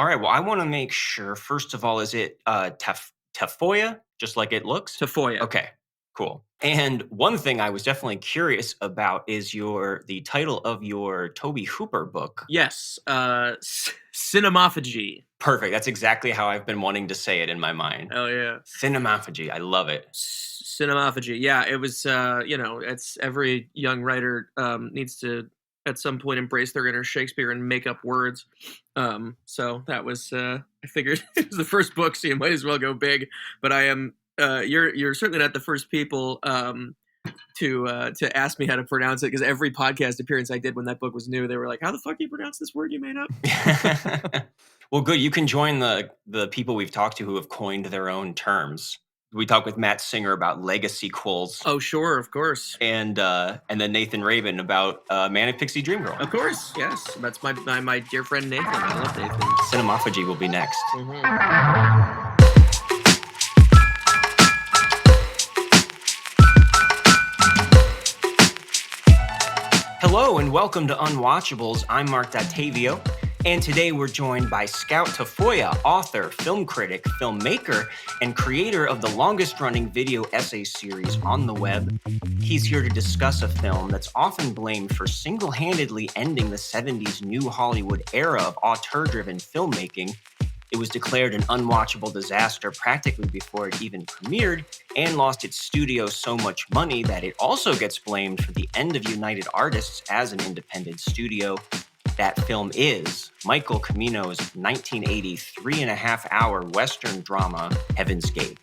All right. Well, I want to make sure, first of all, is it Tafoya, just like it looks? Tafoya. Okay, cool. And one thing I was definitely curious about is the title of your Toby Hooper book. Yes. Cinemophagy. Perfect. That's exactly how I've been wanting to say it in my mind. Oh, yeah. Cinemophagy. I love it. Cinemophagy. Yeah, it was, it's every young writer needs to, at some point, embrace their inner Shakespeare and make up words. So that was, I figured it was the first book, so you might as well go big. But I am, you're certainly not the first people to ask me how to pronounce it, because every podcast appearance I did when that book was new, they were like, "How the fuck do you pronounce this word you made up?" Well, good. You can join the people we've talked to who have coined their own terms. We talked with Matt Singer about legacy quills. Oh, sure, of course. And then Nathan Raven about Manic Pixie Dream Girl. Of course, yes. That's my dear friend Nathan. I love Nathan. Cinemophagy will be next. Mm-hmm. Hello and welcome to Unwatchables. I'm Marc Dottavio, and today we're joined by Scout Tafoya, author, film critic, filmmaker, and creator of the longest-running video essay series on the web. He's here to discuss a film that's often blamed for single-handedly ending the 70s New Hollywood era of auteur-driven filmmaking. It was declared an unwatchable disaster practically before it even premiered, and lost its studio so much money that it also gets blamed for the end of United Artists as an independent studio. That film is Michael Cimino's 1980 3.5-hour Western drama, Heaven's Gate.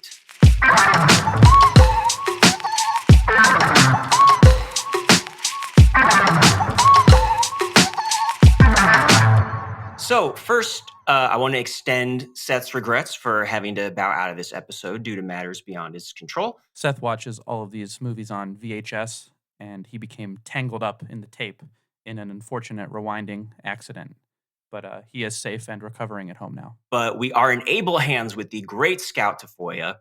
So first, I want to extend Seth's regrets for having to bow out of this episode due to matters beyond his control. Seth watches all of these movies on VHS, and he became tangled up in the tape in an unfortunate rewinding accident. But he is safe and recovering at home now. But we are in able hands with the great Scout Tafoya.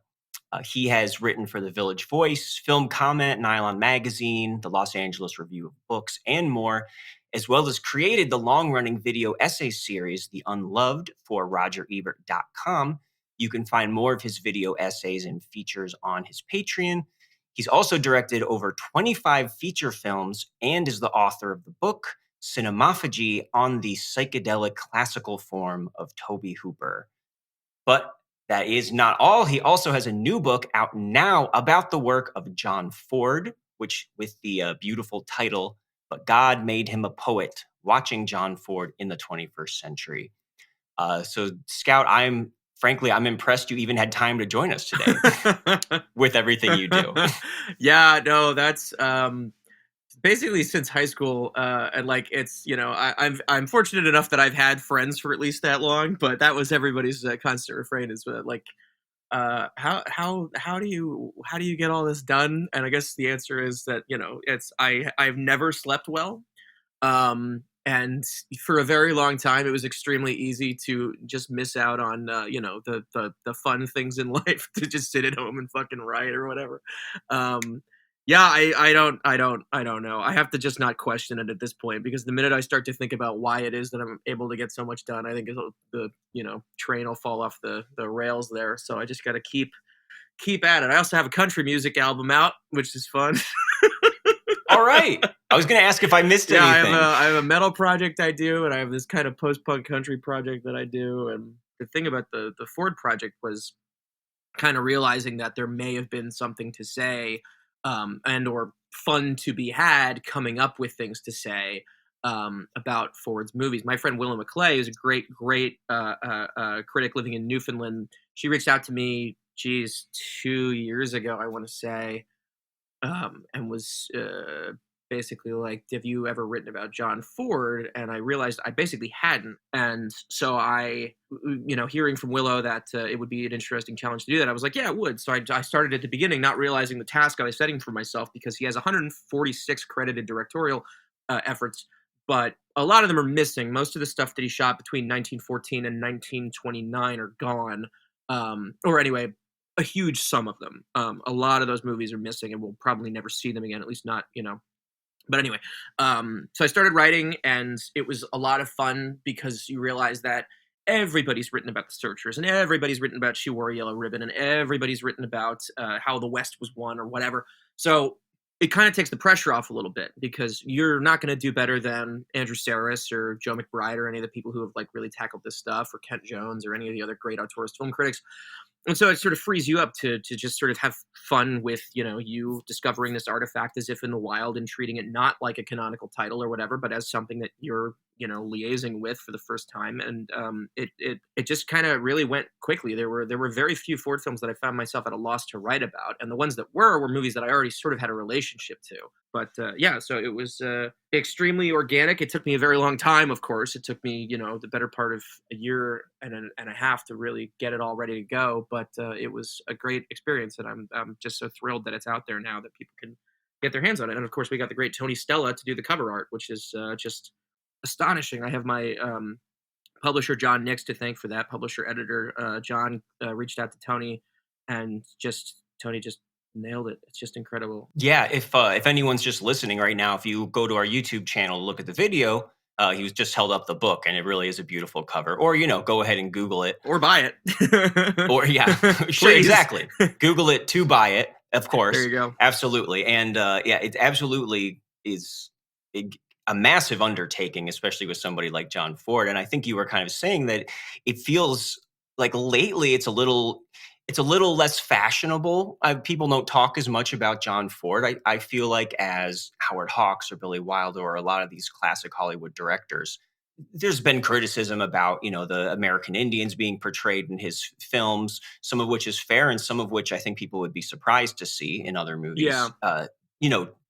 He has written for The Village Voice, Film Comment, Nylon Magazine, the Los Angeles Review of Books, and more, as well as created the long-running video essay series, The Unloved, for RogerEbert.com. You can find more of his video essays and features on his Patreon. He's also directed over 25 feature films and is the author of the book, Cinemophagy, on the psychedelic classical form of Toby Hooper. But that is not all. He also has a new book out now about the work of John Ford, which with the beautiful title, But God Made Him a Poet, Watching John Ford in the 21st Century. So Scout, I'm impressed you even had time to join us today with everything you do. Yeah, no, that's basically since high school, and like it's I'm fortunate enough that I've had friends for at least that long, but that was everybody's constant refrain is how do you get all this done? And I guess the answer is that I've never slept well, and for a very long time it was extremely easy to just miss out on the fun things in life, to just sit at home and fucking write or whatever. Yeah, I don't know. I have to just not question it at this point, because the minute I start to think about why it is that I'm able to get so much done, I think the train will fall off the rails there. So I just got to keep at it. I also have a country music album out, which is fun. All right. I was going to ask if I missed anything. I have a metal project I do, and I have this kind of post-punk country project that I do. And the thing about the Ford project was kind of realizing that there may have been something to say, and or fun to be had coming up with things to say about Ford's movies. My friend Willa McClay is a great critic living in Newfoundland. She reached out to me, 2 years ago, I want to say, and was basically like, have you ever written about John Ford? And I realized I basically hadn't. And so I, hearing from Willow that it would be an interesting challenge to do that, I was like, yeah, it would. So I started at the beginning, not realizing the task I was setting for myself, because he has 146 credited directorial efforts, but a lot of them are missing. Most of the stuff that he shot between 1914 and 1929 are gone. Or anyway, a huge sum of them. A lot of those movies are missing, and we'll probably never see them again, at least not, But anyway, so I started writing, and it was a lot of fun, because you realize that everybody's written about the Searchers, and everybody's written about She Wore a Yellow Ribbon, and everybody's written about how the West was won or whatever. So it kind of takes the pressure off a little bit, because you're not going to do better than Andrew Sarris or Joe McBride or any of the people who have like really tackled this stuff, or Kent Jones or any of the other great auteurist film critics. And so it sort of frees you up to just sort of have fun with, you discovering this artifact as if in the wild, and treating it not like a canonical title or whatever, but as something that you're, liaising with for the first time. And it just kind of really went quickly. There were very few Ford films that I found myself at a loss to write about. And the ones that were movies that I already sort of had a relationship to. But yeah, so it was extremely organic. It took me a very long time, of course. It took me, the better part of a year and a half to really get it all ready to go. But it was a great experience, and I'm just so thrilled that it's out there now that people can get their hands on it. And of course, we got the great Tony Stella to do the cover art, which is just astonishing. I have my publisher John Nix to thank for that. Publisher editor John reached out to Tony, and Tony just nailed it. It's just incredible. Yeah, if anyone's just listening right now, if you go to our YouTube channel, look at the video, he was just held up the book, and it really is a beautiful cover. Or, go ahead and Google it. Or buy it. Or, yeah, sure, exactly. Google it to buy it, of course. There you go. Absolutely. And yeah, it absolutely is a massive undertaking, especially with somebody like John Ford. And I think you were kind of saying that it feels like lately it's a little less fashionable. People don't talk as much about John Ford. I feel like as Howard Hawks or Billy Wilder or a lot of these classic Hollywood directors, there's been criticism about, the American Indians being portrayed in his films, some of which is fair and some of which I think people would be surprised to see in other movies. Yeah.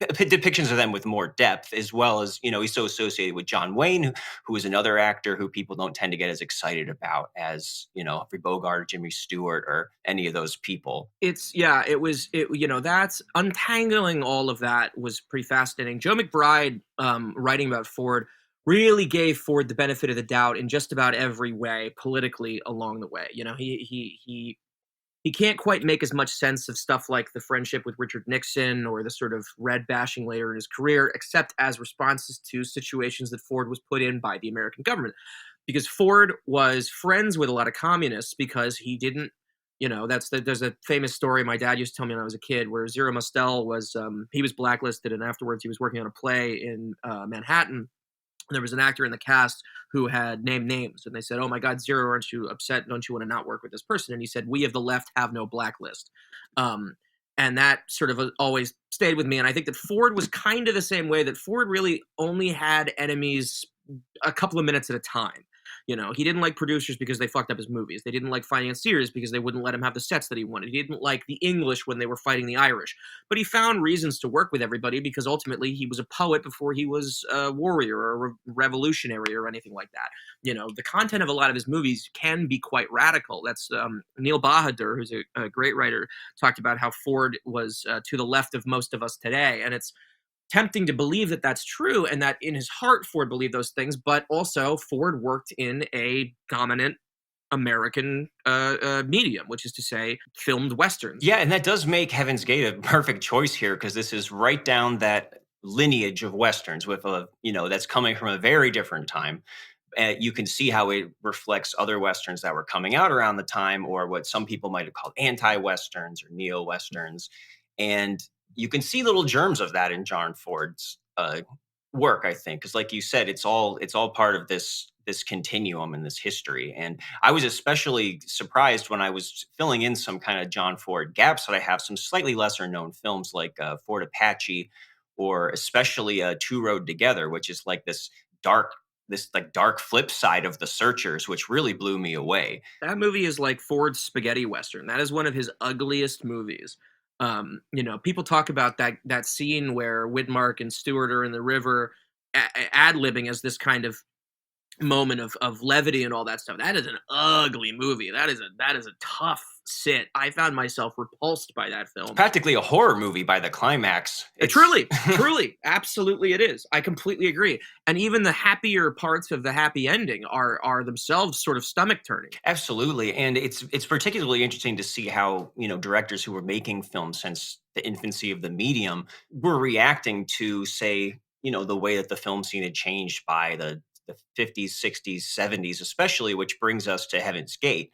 Depictions of them with more depth, as well as, he's so associated with John Wayne, who is another actor who people don't tend to get as excited about as, Humphrey Bogart or Jimmy Stewart or any of those people. That's untangling all of that was pretty fascinating. Joe McBride, writing about Ford, really gave Ford the benefit of the doubt in just about every way politically along the way. He can't quite make as much sense of stuff like the friendship with Richard Nixon or the sort of red bashing later in his career, except as responses to situations that Ford was put in by the American government. Because Ford was friends with a lot of communists because he didn't, there's a famous story my dad used to tell me when I was a kid where Zero Mostel was, he was blacklisted, and afterwards he was working on a play in Manhattan. There was an actor in the cast who had named names, and they said, "Oh my God, Zero, aren't you upset? Don't you want to not work with this person?" And he said, "We of the left have no blacklist." And that sort of always stayed with me. And I think that Ford was kind of the same way, that Ford really only had enemies a couple of minutes at a time. He didn't like producers because they fucked up his movies. They didn't like financiers because they wouldn't let him have the sets that he wanted. He didn't like the English when they were fighting the Irish. But he found reasons to work with everybody because ultimately he was a poet before he was a warrior or a revolutionary or anything like that. The content of a lot of his movies can be quite radical. That's Neil Bahadur, who's a great writer, talked about how Ford was to the left of most of us today. And it's tempting to believe that that's true, and that in his heart Ford believed those things, but also Ford worked in a dominant American medium, which is to say filmed Westerns. Yeah, and that does make Heaven's Gate a perfect choice here, because this is right down that lineage of Westerns with that's coming from a very different time. You can see how it reflects other Westerns that were coming out around the time, or what some people might have called anti-Westerns or neo-Westerns. And you can see little germs of that in John Ford's work, I think, because, like you said, it's all part of this continuum and this history. And I was especially surprised when I was filling in some kind of John Ford gaps that I have some slightly lesser known films like Fort Apache, or especially Two Rode Together, which is like this dark flip side of The Searchers, which really blew me away. That movie is like Ford's spaghetti Western. That is one of his ugliest movies. People talk about that scene where Widmark and Stewart are in the river ad-libbing as this kind of moment of levity and all that stuff. That is an ugly movie. That is a tough sit. I found myself repulsed by that film. It's practically a horror movie by the climax. Truly, absolutely it is. I completely agree. And even the happier parts of the happy ending are themselves sort of stomach turning. Absolutely. And it's particularly interesting to see how, directors who were making films since the infancy of the medium were reacting to, say, the way that the film scene had changed by the the 50s, 60s, 70s, especially, which brings us to Heaven's Gate.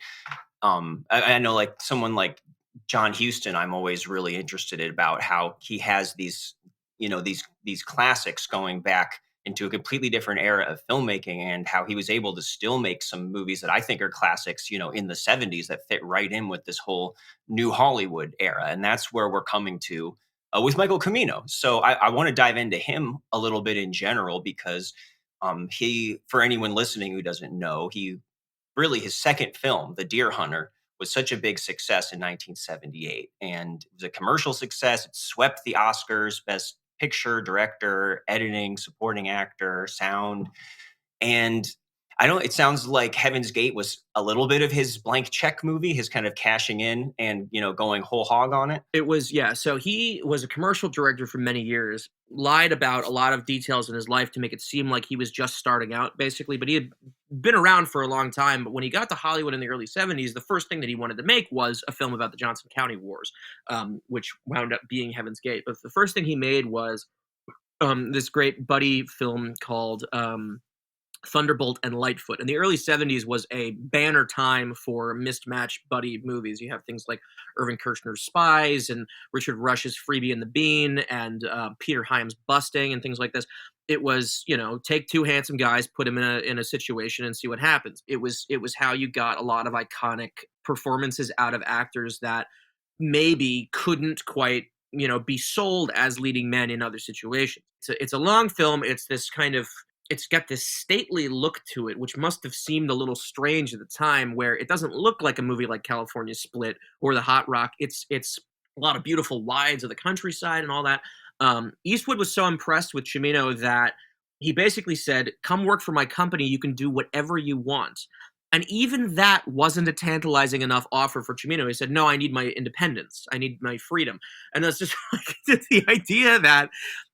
I know like someone like John Huston, I'm always really interested in about how he has these, these classics going back into a completely different era of filmmaking, and how he was able to still make some movies that I think are classics, in the 70s that fit right in with this whole new Hollywood era. And that's where we're coming to with Michael Cimino. So I want to dive into him a little bit in general, because he, for anyone listening who doesn't know, he really, his second film, The Deer Hunter, was such a big success in 1978, and it was a commercial success. It swept the Oscars, Best Picture, Director, Editing, Supporting Actor, Sound. And I don't, it sounds like Heaven's Gate was a little bit of his blank check movie, his kind of cashing in and, going whole hog on it. It was, yeah. So he was a commercial director for many years, lied about a lot of details in his life to make it seem like he was just starting out, basically. But he had been around for a long time. But when he got to Hollywood in the early 70s, the first thing that he wanted to make was a film about the Johnson County Wars, which wound up being Heaven's Gate. But the first thing he made was this great buddy film called Thunderbolt and Lightfoot. And the early 70s was a banner time for mismatched buddy movies. You have things like Irving Kershner's Spies and Richard Rush's Freebie and the Bean and Peter Hyams' Busting and things like this. It was, take two handsome guys, put them in a situation and see what happens. It was how you got a lot of iconic performances out of actors that maybe couldn't quite be sold as leading men in other situations. It's a long film. It's this kind of, it's got this stately look to it, which must have seemed a little strange at the time, where it doesn't look like a movie like California Split or The Hot Rock. It's a lot of beautiful wides of the countryside and all that. Eastwood was so impressed with Cimino that he basically said, "Come work for my company. You can do whatever you want." And even that wasn't a tantalizing enough offer for Cimino. He said, "No, I need my independence. I need my freedom." And that's just like the idea that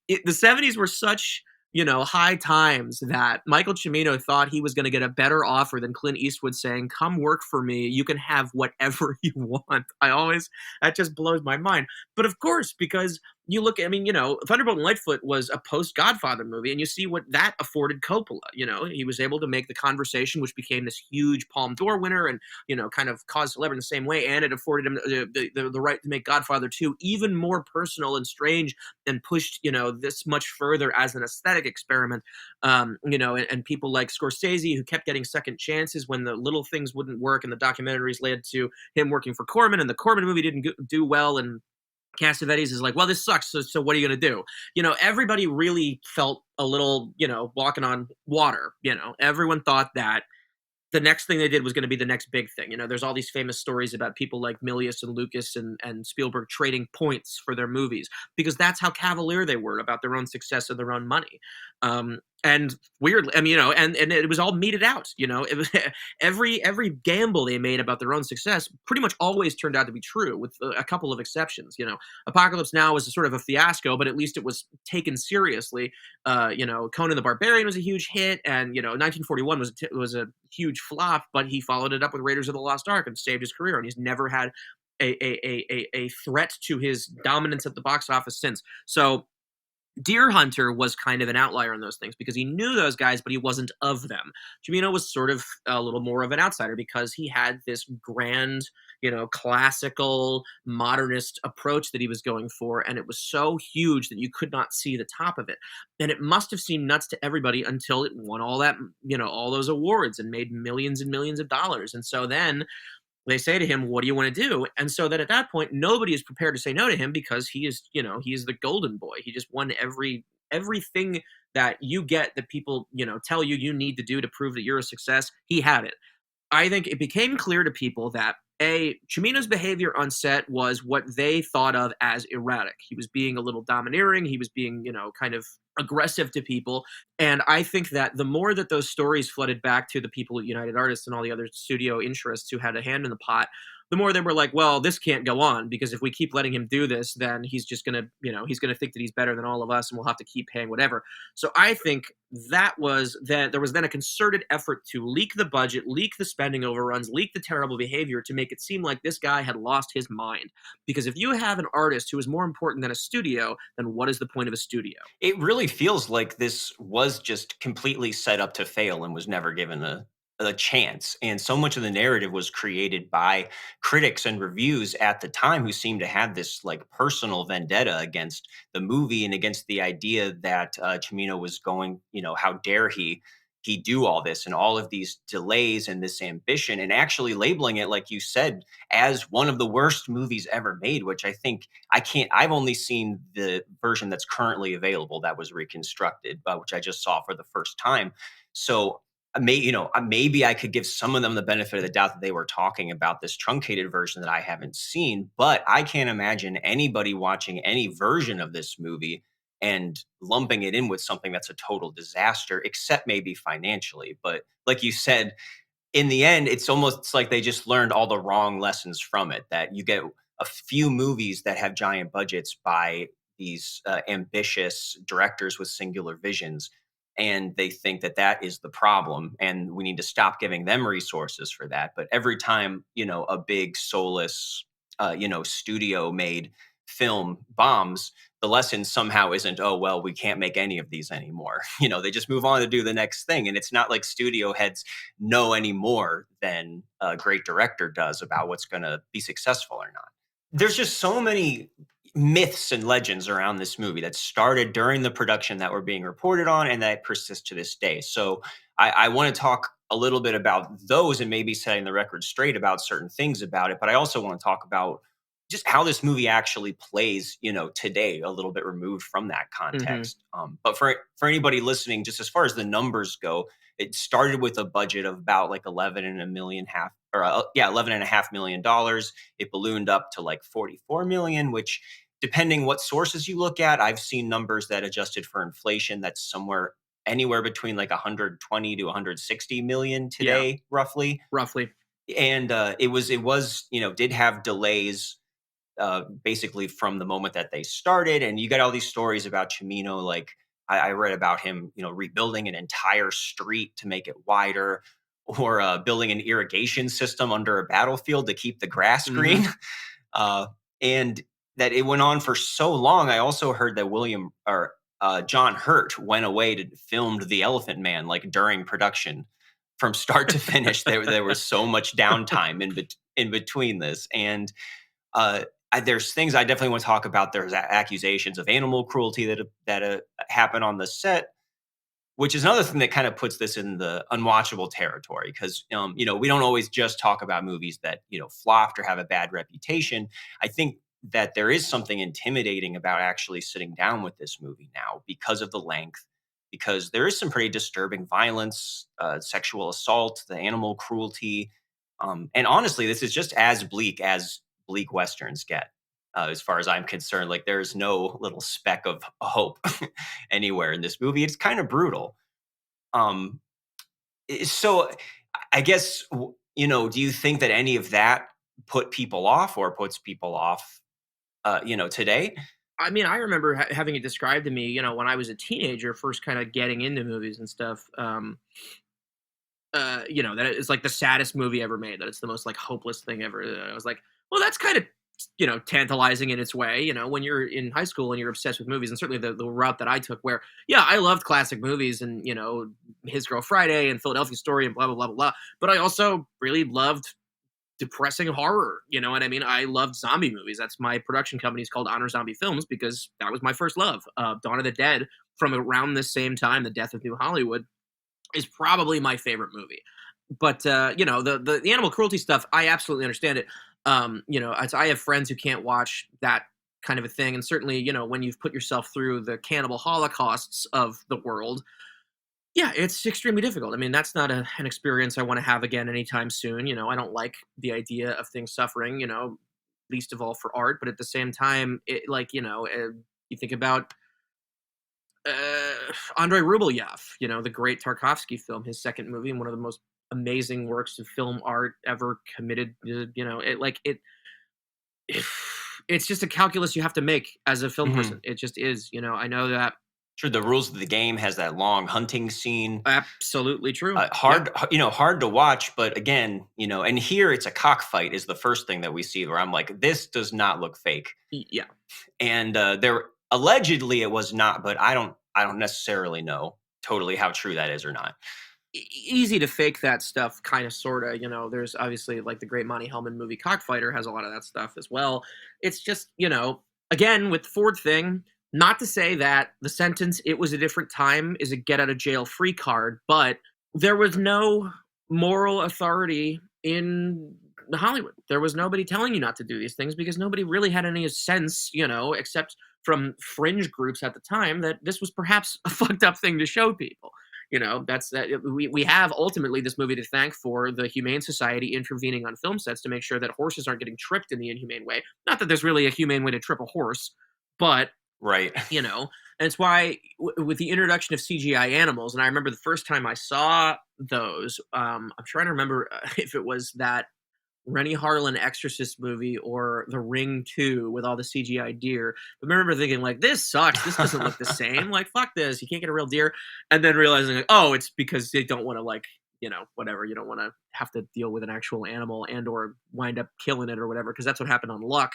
the 70s were such high times that Michael Cimino thought he was going to get a better offer than Clint Eastwood saying, "Come work for me. You can have whatever you want." That just blows my mind. But of course, because you look, Thunderbolt and Lightfoot was a post-Godfather movie, and you see what that afforded Coppola. He was able to make The Conversation, which became this huge Palme d'Or winner and, kind of caused celebrity in the same way, and it afforded him the right to make Godfather 2 even more personal and strange and pushed, this much further as an aesthetic experiment. And people like Scorsese, who kept getting second chances when the little things wouldn't work, and the documentaries led to him working for Corman, and the Corman movie didn't do well, and Cassavetes is like, "Well, this sucks, so what are you going to do?" Everybody really felt a little, walking on water. Everyone thought that the next thing they did was going to be the next big thing. There's all these famous stories about people like Milius and Lucas and Spielberg trading points for their movies, because that's how cavalier they were about their own success and their own money. And weirdly, and it was all meted out. It was every gamble they made about their own success pretty much always turned out to be true, with a couple of exceptions. Apocalypse Now was a sort of a fiasco, but at least it was taken seriously. Conan the Barbarian was a huge hit, and 1941 was a huge flop, but he followed it up with Raiders of the Lost Ark and saved his career, and he's never had a threat to his dominance at the box office since. So Deer Hunter was kind of an outlier in those things because he knew those guys, but he wasn't of them. Cimino was sort of a little more of an outsider because he had this grand, classical, modernist approach that he was going for, and it was so huge that you could not see the top of it. And it must have seemed nuts to everybody until it won all that, all those awards and made millions and millions of dollars. And so then they say to him, "What do you want to do?" And so that at that point, nobody is prepared to say no to him because he is, he is the golden boy. He just won everything that you get that people, tell you need to do to prove that you're a success. He had it. I think it became clear to people that Cimino's behavior on set was what they thought of as erratic. He was being a little domineering. He was being, kind of aggressive to people. And I think that the more that those stories flooded back to the people at United Artists and all the other studio interests who had a hand in the pot, the more they were like, well, this can't go on, because if we keep letting him do this, then he's just gonna, he's gonna think that he's better than all of us, and we'll have to keep paying whatever. So I think that there was then a concerted effort to leak the budget, leak the spending overruns, leak the terrible behavior, to make it seem like this guy had lost his mind. Because if you have an artist who is more important than a studio, then what is the point of a studio? It really feels like this was just completely set up to fail and was never given a chance. And so much of the narrative was created by critics and reviews at the time who seemed to have this like personal vendetta against the movie and against the idea that Cimino was going, how dare he do all this and all of these delays and this ambition, and actually labeling it, like you said, as one of the worst movies ever made, which I think I've only seen the version that's currently available that was reconstructed, which I just saw for the first time. So maybe I could give some of them the benefit of the doubt that they were talking about this truncated version that I haven't seen, but I can't imagine anybody watching any version of this movie and lumping it in with something that's a total disaster, except maybe financially. But like you said, in the end, it's almost like they just learned all the wrong lessons from it. That you get a few movies that have giant budgets by these ambitious directors with singular visions, and they think that that is the problem, and we need to stop giving them resources for that. But every time a big soulless, studio made film bombs, the lesson somehow isn't, oh well, we can't make any of these anymore. They just move on to do the next thing, and it's not like studio heads know any more than a great director does about what's going to be successful or not. There's just so many myths and legends around this movie that started during the production that were being reported on and that persist to this day. So I want to talk a little bit about those and maybe setting the record straight about certain things about it. But I also want to talk about just how this movie actually plays, today, a little bit removed from that context. But for anybody listening, just as far as the numbers go, it started with a budget of about like $11.5 million. It ballooned up to like 44 million, which, depending what sources you look at, I've seen numbers that adjusted for inflation that's anywhere between like 120 to 160 million today, roughly. And it did have delays basically from the moment that they started. And you got all these stories about Cimino. Like I read about him, rebuilding an entire street to make it wider, or building an irrigation system under a battlefield to keep the grass green. And that it went on for so long. I also heard that John Hurt went away to filmed The Elephant Man, like during production from start to finish. There was so much downtime in between this. And there's things I definitely want to talk about. There's accusations of animal cruelty that happen on the set, which is another thing that kind of puts this in the unwatchable territory. Because we don't always just talk about movies that flopped or have a bad reputation. I think that there is something intimidating about actually sitting down with this movie now because of the length, because there is some pretty disturbing violence, sexual assault, the animal cruelty, and honestly, this is just as bleak Westerns get, as far as I'm concerned. Like, there's no little speck of hope anywhere in this movie. It's kind of brutal. So I guess, do you think that any of that put people off or puts people off, today? I mean, I remember having it described to me, when I was a teenager, first kind of getting into movies and stuff. That it's like the saddest movie ever made, that it's the most like hopeless thing ever. I was like, well, that's kind of, tantalizing in its way, when you're in high school and you're obsessed with movies. And certainly the route that I took, where, yeah, I loved classic movies and, His Girl Friday and Philadelphia Story and blah, blah, blah, blah, blah. But I also really loved depressing horror. You know what I mean? I loved zombie movies. That's my production company is called Honor Zombie Films, because that was my first love. Dawn of the Dead, from around the same time, The Death of New Hollywood, is probably my favorite movie. But the animal cruelty stuff, I absolutely understand it. I have friends who can't watch that kind of a thing, and certainly, when you've put yourself through the cannibal holocausts of the world, yeah, it's extremely difficult. I mean, that's not an experience I want to have again anytime soon. I don't like the idea of things suffering. Least of all for art. But at the same time, you think about Andrei Rublev, the great Tarkovsky film, his second movie and one of the most amazing works of film art ever committed. It's just a calculus you have to make as a film Mhm. person. It just is. I know that. Sure, the rules of the game has that long hunting scene. Absolutely true. Yeah. Hard to watch, but again, and here it's a cockfight is the first thing that we see where I'm like, this does not look fake. Yeah. And there allegedly it was not, but I don't necessarily know totally how true that is or not. Easy to fake that stuff, kind of, sort of. There's obviously, like, the great Monty Hellman movie Cockfighter has a lot of that stuff as well. It's just, again, with the Ford thing, not to say that the sentence "it was a different time" is a get out of jail free card, but there was no moral authority in Hollywood. There was nobody telling you not to do these things because nobody really had any sense, except from fringe groups at the time, that this was perhaps a fucked up thing to show people. That's that. We have ultimately this movie to thank for the Humane Society intervening on film sets to make sure that horses aren't getting tripped in the inhumane way. Not that there's really a humane way to trip a horse, but Right. and it's why with the introduction of CGI animals, and I remember the first time I saw those, I'm trying to remember if it was that Rennie Harlan Exorcist movie or The Ring 2 with all the CGI deer. But I remember thinking, like, this sucks. This doesn't look the same. Like, fuck this. You can't get a real deer. And then realizing, like, oh, it's because they don't want to, like, whatever. You don't want to have to deal with an actual animal and or wind up killing it or whatever, because that's what happened on Luck,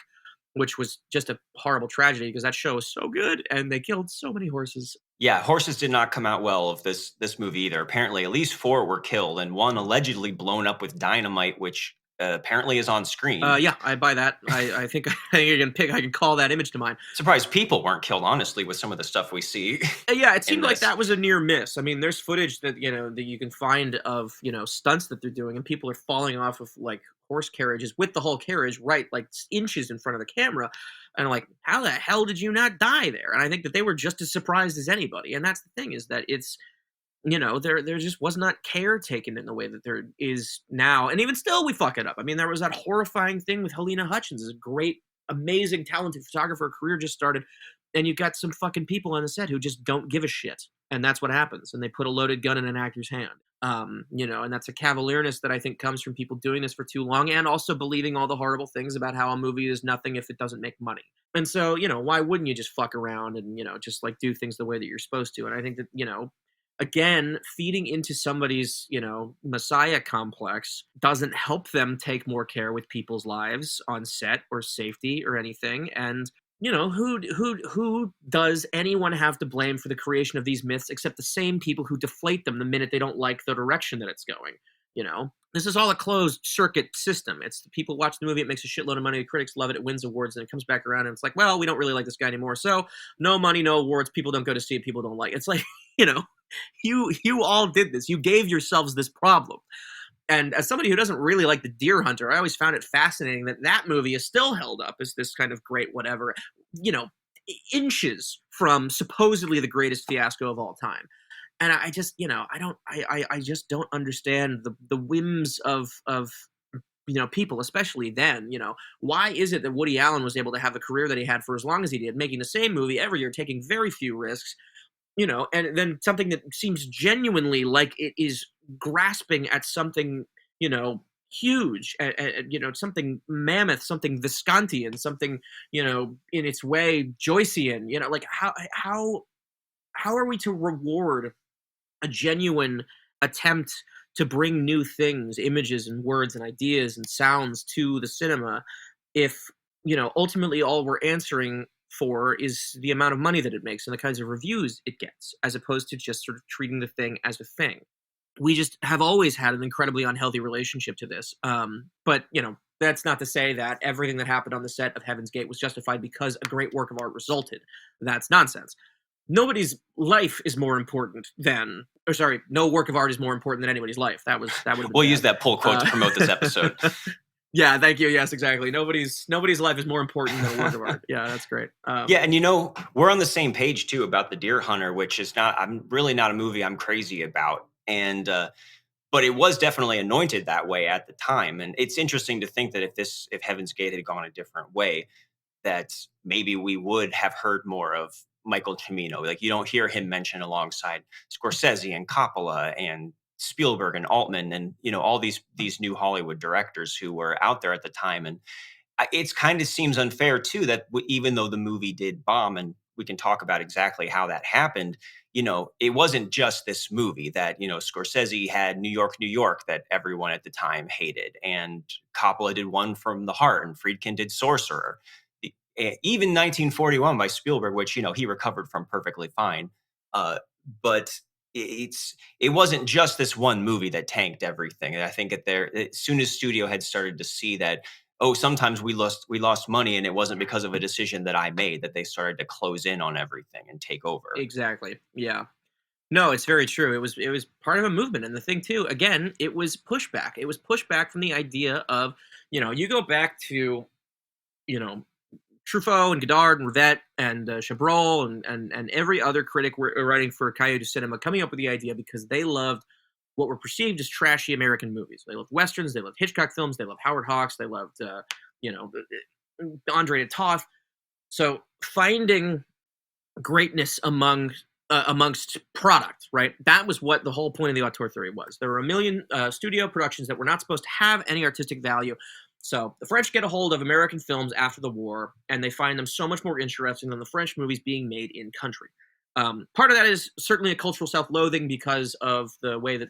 which was just a horrible tragedy because that show was so good and they killed so many horses. Yeah, horses did not come out well of this movie either. Apparently, at least 4 were killed, and 1 allegedly blown up with dynamite, which apparently is on screen. Yeah, I buy that. I think I can call that image to mind. Surprised people weren't killed, honestly, with some of the stuff we see. Yeah, it seemed like this. that was a near miss. I mean, there's footage that that you can find of stunts that they're doing, and people are falling off of, like, horse carriages with the whole carriage right, like, inches in front of the camera, and I'm like, how the hell did you not die there? And I think that they were just as surprised as anybody. And that's the thing, is that it's there just was not care taken in the way that there is now. And even still, we fuck it up. I mean, there was that horrifying thing with Helena Hutchins, is a great, amazing, talented photographer. Her career just started, and you've got some fucking people on the set who just don't give a shit. And that's what happens. And they put a loaded gun in an actor's hand. And that's a cavalierness that I think comes from people doing this for too long, and also believing all the horrible things about how a movie is nothing if it doesn't make money. And so, why wouldn't you just fuck around and, just, like, do things the way that you're supposed to? And I think that, again, feeding into somebody's, messiah complex doesn't help them take more care with people's lives on set or safety or anything. And, who does anyone have to blame for the creation of these myths except the same people who deflate them the minute they don't like the direction that it's going? This is all a closed circuit system. It's the people watch the movie, it makes a shitload of money, the critics love it, it wins awards, and it comes back around and it's like, well, we don't really like this guy anymore, so no money, no awards, people don't go to see it, people don't like it. It's like, you all did this. You gave yourselves this problem. And as somebody who doesn't really like The Deer Hunter, I always found it fascinating that movie is still held up as this kind of great whatever, inches from supposedly the greatest fiasco of all time. And I just, I just don't understand the whims of people, especially then. Why is it that Woody Allen was able to have the career that he had for as long as he did, making the same movie every year, taking very few risks, and then something that seems genuinely like it is grasping at something, huge, something mammoth, something Viscontian, something, in its way Joycean, like how are we to reward a genuine attempt to bring new things, images and words and ideas and sounds to the cinema if, ultimately all we're answering for is the amount of money that it makes and the kinds of reviews it gets, as opposed to just sort of treating the thing as a thing? We just have always had an incredibly unhealthy relationship to this. But, that's not to say that everything that happened on the set of Heaven's Gate was justified because a great work of art resulted. That's nonsense. Nobody's life is more important than, or sorry, no work of art is more important than anybody's life. That would have been We'll bad. use that pull quote to promote this episode. Yeah, thank you. Yes, exactly. Nobody's life is more important than a work of art. Yeah, that's great. Yeah, and we're on the same page too about The Deer Hunter, which is I'm really not a movie I'm crazy about. And but it was definitely anointed that way at the time. And it's interesting to think that if Heaven's Gate had gone a different way, that maybe we would have heard more of Michael Cimino. Like, you don't hear him mentioned alongside Scorsese and Coppola and Spielberg and Altman and, all these new Hollywood directors who were out there at the time. And it's kind of seems unfair too that even though the movie did bomb, and we can talk about exactly how that happened, it wasn't just this movie that, Scorsese had New York, New York that everyone at the time hated, and Coppola did One from the Heart, and Friedkin did Sorcerer. Even 1941 by Spielberg, which, he recovered from perfectly fine. But it wasn't just this one movie that tanked everything. And I think as soon as studio had started to see that, oh, sometimes we lost money, and it wasn't because of a decision that I made, that they started to close in on everything and take over. Exactly. Yeah. No, it's very true. It was part of a movement, and the thing too, again, it was pushback. It was pushback from the idea of, you go back to, you know, Truffaut and Godard and Rivette and Chabrol and every other critic writing for Cahiers du Cinema coming up with the idea because they loved what were perceived as trashy American movies. They loved westerns, they loved Hitchcock films, they loved Howard Hawks, they loved Andre Toth. So finding greatness amongst product, right? That was what the whole point of the auteur theory was. There were a million studio productions that were not supposed to have any artistic value. So the French get a hold of American films after the war, and they find them so much more interesting than the French movies being made in country. Part of that is certainly a cultural self-loathing because of the way that,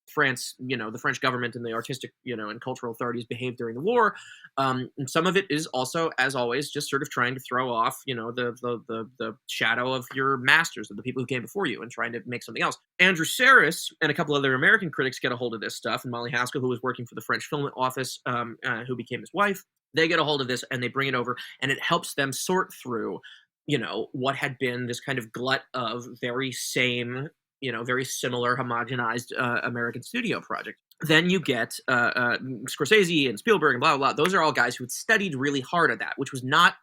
France, the French government and the artistic, and cultural authorities behaved during the war. And some of it is also, as always, just sort of trying to throw off, the shadow of your masters, of the people who came before you, and trying to make something else. Andrew Sarris and a couple other American critics get a hold of this stuff, and Molly Haskell, who was working for the French Film Office, who became his wife, they get a hold of this and they bring it over, and it helps them sort through, what had been this kind of glut of very similar homogenized American studio project. Then you get Scorsese and Spielberg and blah, blah, blah. Those are all guys who had studied really hard at that, which was not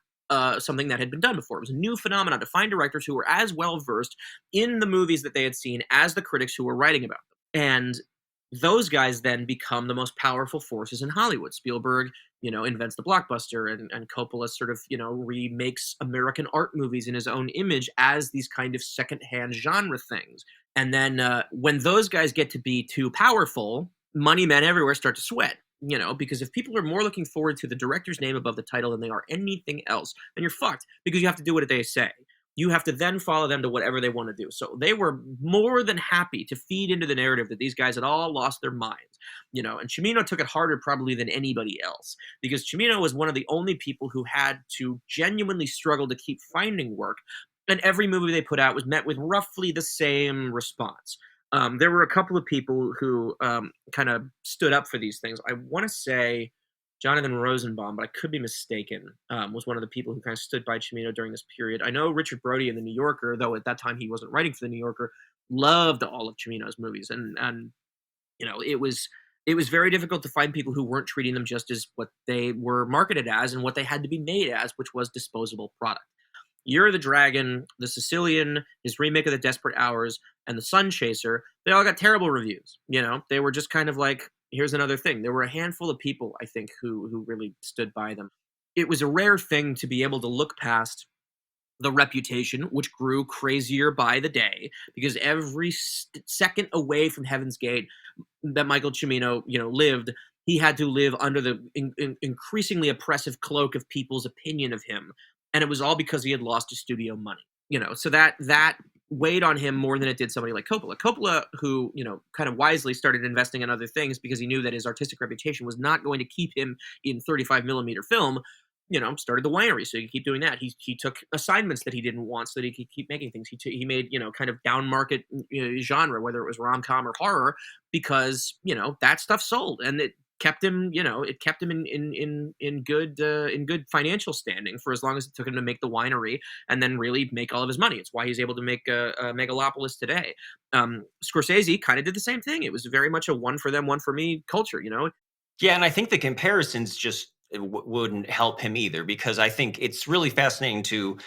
something that had been done before. It was a new phenomenon to find directors who were as well versed in the movies that they had seen as the critics who were writing about them. And those guys then become the most powerful forces in Hollywood. Spielberg, invents the blockbuster, and Coppola sort of, remakes American art movies in his own image as these kind of secondhand genre things. And then when those guys get to be too powerful, money men everywhere start to sweat. Because if people are more looking forward to the director's name above the title than they are anything else, then you're fucked, because you have to do what they say. You have to then follow them to whatever they want to do. So they were more than happy to feed into the narrative that these guys had all lost their minds. And Cimino took it harder probably than anybody else, because Cimino was one of the only people who had to genuinely struggle to keep finding work. And every movie they put out was met with roughly the same response. There were a couple of people who kind of stood up for these things. I want to say Jonathan Rosenbaum, but I could be mistaken, was one of the people who kind of stood by Cimino during this period. I know Richard Brody in The New Yorker, though at that time he wasn't writing for The New Yorker, loved all of Cimino's movies. And it was very difficult to find people who weren't treating them just as what they were marketed as and what they had to be made as, which was disposable product. Year of the Dragon, The Sicilian, his remake of The Desperate Hours, and The Sun Chaser, they all got terrible reviews. They were just kind of like, here's another thing. There were a handful of people, I think, who really stood by them. It was a rare thing to be able to look past the reputation, which grew crazier by the day, because every second away from Heaven's Gate that Michael Cimino, lived, he had to live under the increasingly oppressive cloak of people's opinion of him. And it was all because he had lost his studio money. So that weighed on him more than it did somebody like Coppola. Coppola, who, kind of wisely started investing in other things because he knew that his artistic reputation was not going to keep him in 35 millimeter film, started the winery so he could keep doing that. He took assignments that he didn't want so that he could keep making things. He made, kind of down market genre, whether it was rom-com or horror, because, that stuff sold. And it kept him, in good financial standing for as long as it took him to make the winery and then really make all of his money. It's why he's able to make a Megalopolis today. Scorsese kind of did the same thing. It was very much a one for them, one for me culture, Yeah, and I think the comparisons just wouldn't help him either, because I think it's really fascinating to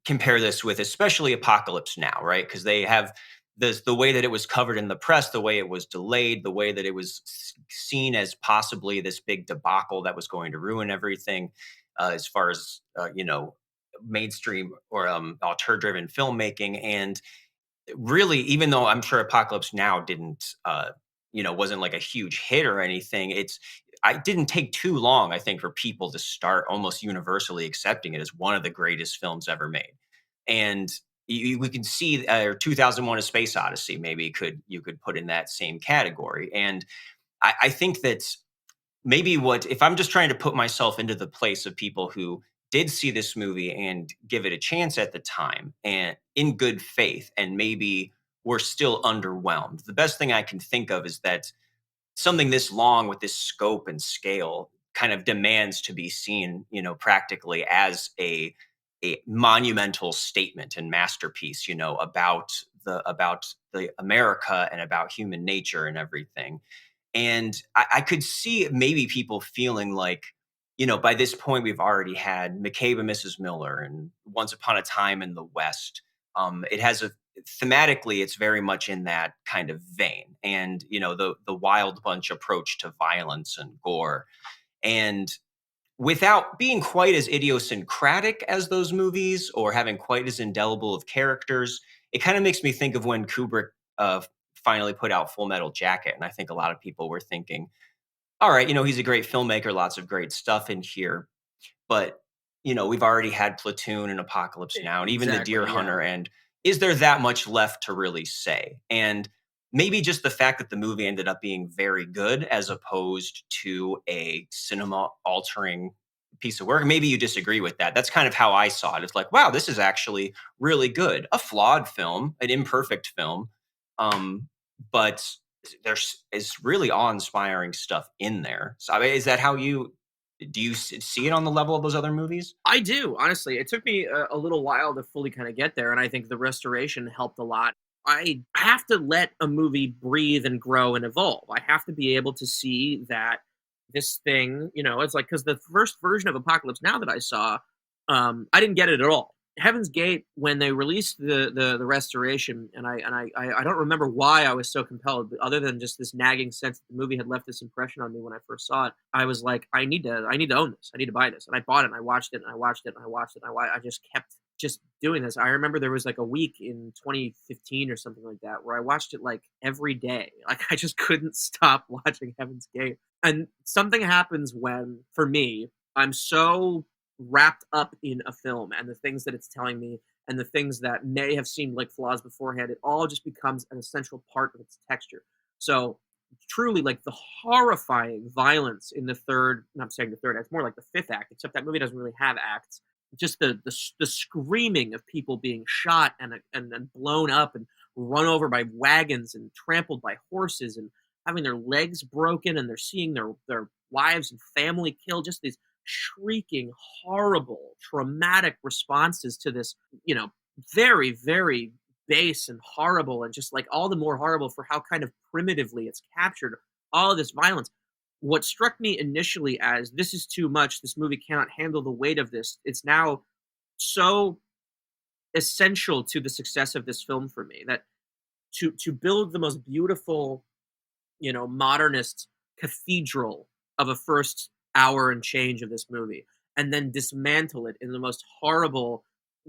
compare this with especially Apocalypse Now, right? Because they have the way that it was covered in the press, the way it was delayed, the way that it was seen as possibly this big debacle that was going to ruin everything, as far as mainstream or auteur-driven filmmaking. And really, even though I'm sure Apocalypse Now didn't, wasn't like a huge hit or anything, I didn't take too long, I think, for people to start almost universally accepting it as one of the greatest films ever made. And we can see, 2001: A Space Odyssey, maybe you could put in that same category. And I think that maybe what if I'm just trying to put myself into the place of people who did see this movie and give it a chance at the time and in good faith, and maybe were still underwhelmed. The best thing I can think of is that something this long with this scope and scale kind of demands to be seen, practically as a monumental statement and masterpiece, about the America and about human nature and everything. And I could see maybe people feeling like, by this point, we've already had McCabe and Mrs. Miller and Once Upon a Time in the West. It has thematically, it's very much in that kind of vein. And, the Wild Bunch approach to violence and gore. And without being quite as idiosyncratic as those movies or having quite as indelible of characters, it kind of makes me think of when Kubrick finally put out Full Metal Jacket. And I think a lot of people were thinking, all right, he's a great filmmaker, lots of great stuff in here. But, we've already had Platoon and Apocalypse Now and even The Deer Exactly, yeah. Hunter. And is there that much left to really say? And maybe just the fact that the movie ended up being very good as opposed to a cinema altering piece of work. Maybe you disagree with that. That's kind of how I saw it. It's like, wow, this is actually really good. A flawed film, an imperfect film. But there's is really awe-inspiring stuff in there. So I mean, is that how do you see it on the level of those other movies? I do, honestly. It took me a little while to fully kind of get there, and I think the restoration helped a lot. I have to let a movie breathe and grow and evolve. I have to be able to see that this thing, it's like, because the first version of Apocalypse Now that I saw, I didn't get it at all. Heaven's Gate, when they released the restoration, and I don't remember why I was so compelled, other than just this nagging sense that the movie had left this impression on me when I first saw it. I was like, I need to own this. I need to buy this, and I bought it. And I watched it, and I watched it, and I watched it. I just kept just doing this. I remember there was like a week in 2015 or something like that where I watched it like every day. Like I just couldn't stop watching Heaven's Gate. And something happens when, for me, I'm so wrapped up in a film and the things that it's telling me and the things that may have seemed like flaws beforehand, it all just becomes an essential part of its texture. So truly, like, the horrifying violence in the third, no, I'm saying the third act, it's more like the fifth act, except that movie doesn't really have acts. Just the screaming of people being shot and blown up and run over by wagons and trampled by horses and having their legs broken, and they're seeing their wives and family killed. Just these shrieking, horrible, traumatic responses to this, very, very base and horrible, and just like all the more horrible for how kind of primitively it's captured all of this violence. What struck me initially as, this is too much, this movie cannot handle the weight of this, it's now so essential to the success of this film for me that to build the most beautiful, modernist cathedral of a first hour and change of this movie, and then dismantle it in the most horrible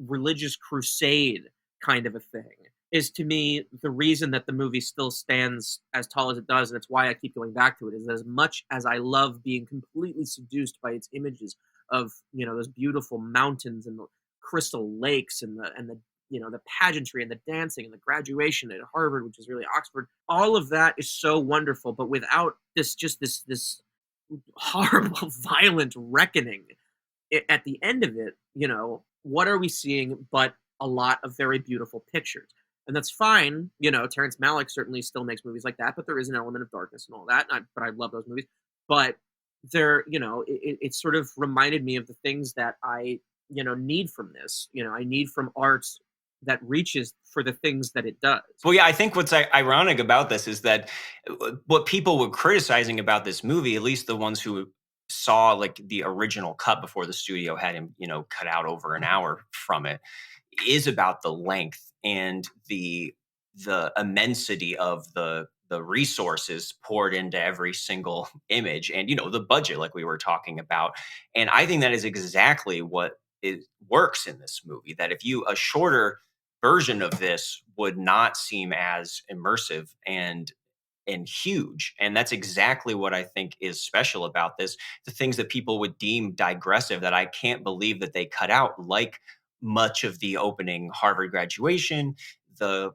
religious crusade kind of a thing, is to me the reason that the movie still stands as tall as it does, and it's why I keep going back to it. Is that as much as I love being completely seduced by its images of, those beautiful mountains and the crystal lakes and the pageantry and the dancing and the graduation at Harvard, which is really Oxford, all of that is so wonderful, but without this horrible, violent reckoning at the end of it, what are we seeing but a lot of very beautiful pictures? And that's fine. Terrence Malick certainly still makes movies like that, but there is an element of darkness and all that. But I love those movies. But it sort of reminded me of the things that I, need from this. I need from art that reaches for the things that it does. Well, yeah, I think what's ironic about this is that what people were criticizing about this movie, at least the ones who saw like the original cut before the studio had him, cut out over an hour from it, is about the length and the immensity of the resources poured into every single image, and the budget, like we were talking about. And I think that is exactly what it works in this movie. That if you a shorter version of this would not seem as immersive and huge. And that's exactly what I think is special about this. The things that people would deem digressive that I can't believe that they cut out, like much of the opening Harvard graduation, the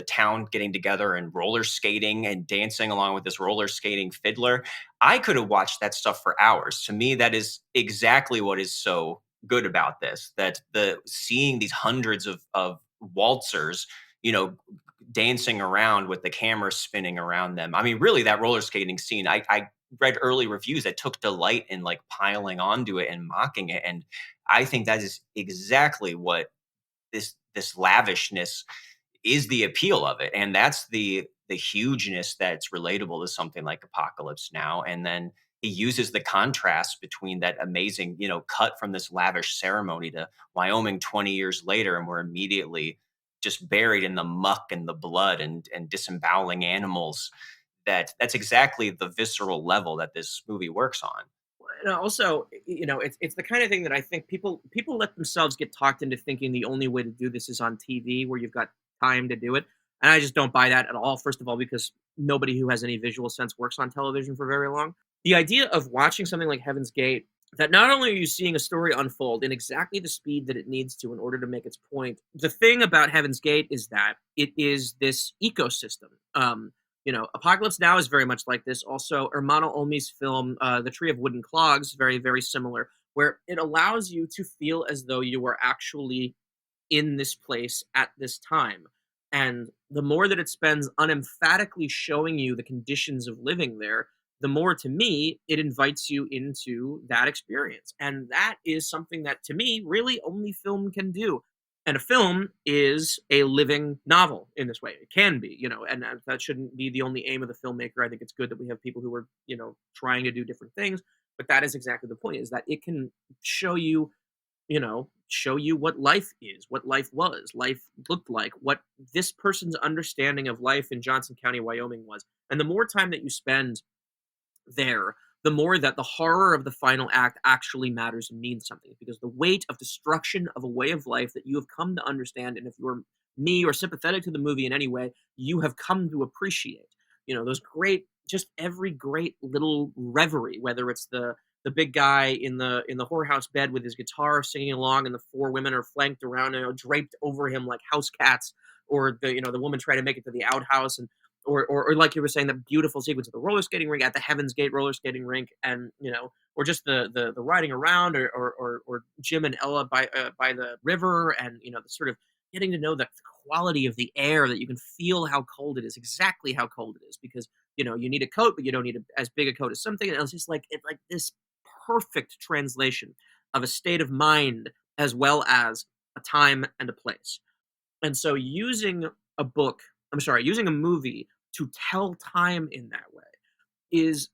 town getting together and roller skating and dancing along with this roller skating fiddler. I could have watched that stuff for hours. To me, that is exactly what is so good about this. That the seeing these hundreds of waltzers, you know, dancing around with the camera spinning around them. I mean, really, that roller skating scene, I read early reviews that took delight in like piling onto it and mocking it. And I think that is exactly what this lavishness is the appeal of it. And that's the hugeness that's relatable to something like Apocalypse Now. And then he uses the contrast between that amazing, cut from this lavish ceremony to Wyoming 20 years later, and we're immediately just buried in the muck and the blood and disemboweling animals. That's exactly the visceral level that this movie works on. And also, it's the kind of thing that I think people let themselves get talked into thinking the only way to do this is on TV, where you've got time to do it. And I just don't buy that at all. First of all, because nobody who has any visual sense works on television for very long. The idea of watching something like Heaven's Gate, that not only are you seeing a story unfold in exactly the speed that it needs to in order to make its point, the thing about Heaven's Gate is that it is this ecosystem. Apocalypse Now is very much like this. Also, Ermanno Olmi's film, The Tree of Wooden Clogs, very, very similar, where it allows you to feel as though you were actually in this place at this time. And the more that it spends unemphatically showing you the conditions of living there, the more, to me, it invites you into that experience. And that is something that, to me, really only film can do. And a film is a living novel in this way. It can be, and that shouldn't be the only aim of the filmmaker. I think it's good that we have people who are, trying to do different things. But that is exactly the point, is that it can show you what life is, what life was, life looked like, what this person's understanding of life in Johnson County, Wyoming was. And the more time that you spend there, the more that the horror of the final act actually matters and means something, because the weight of destruction of a way of life that you have come to understand, and if you're me or sympathetic to the movie in any way, you have come to appreciate, those great, just every great little reverie, whether it's the big guy in the whorehouse bed with his guitar singing along, and the four women are flanked around, draped over him like house cats, or the woman trying to make it to the outhouse, and or like you were saying, the beautiful sequence of the roller skating rink at the Heaven's Gate roller skating rink, and or just the riding around, or Jim and Ella by the river, and the sort of getting to know the quality of the air, that you can feel how cold it is, exactly how cold it is, because you need a coat, but you don't need as big a coat as something. And it's just like this perfect translation of a state of mind as well as a time and a place. And so using a movie to tell time in that way is,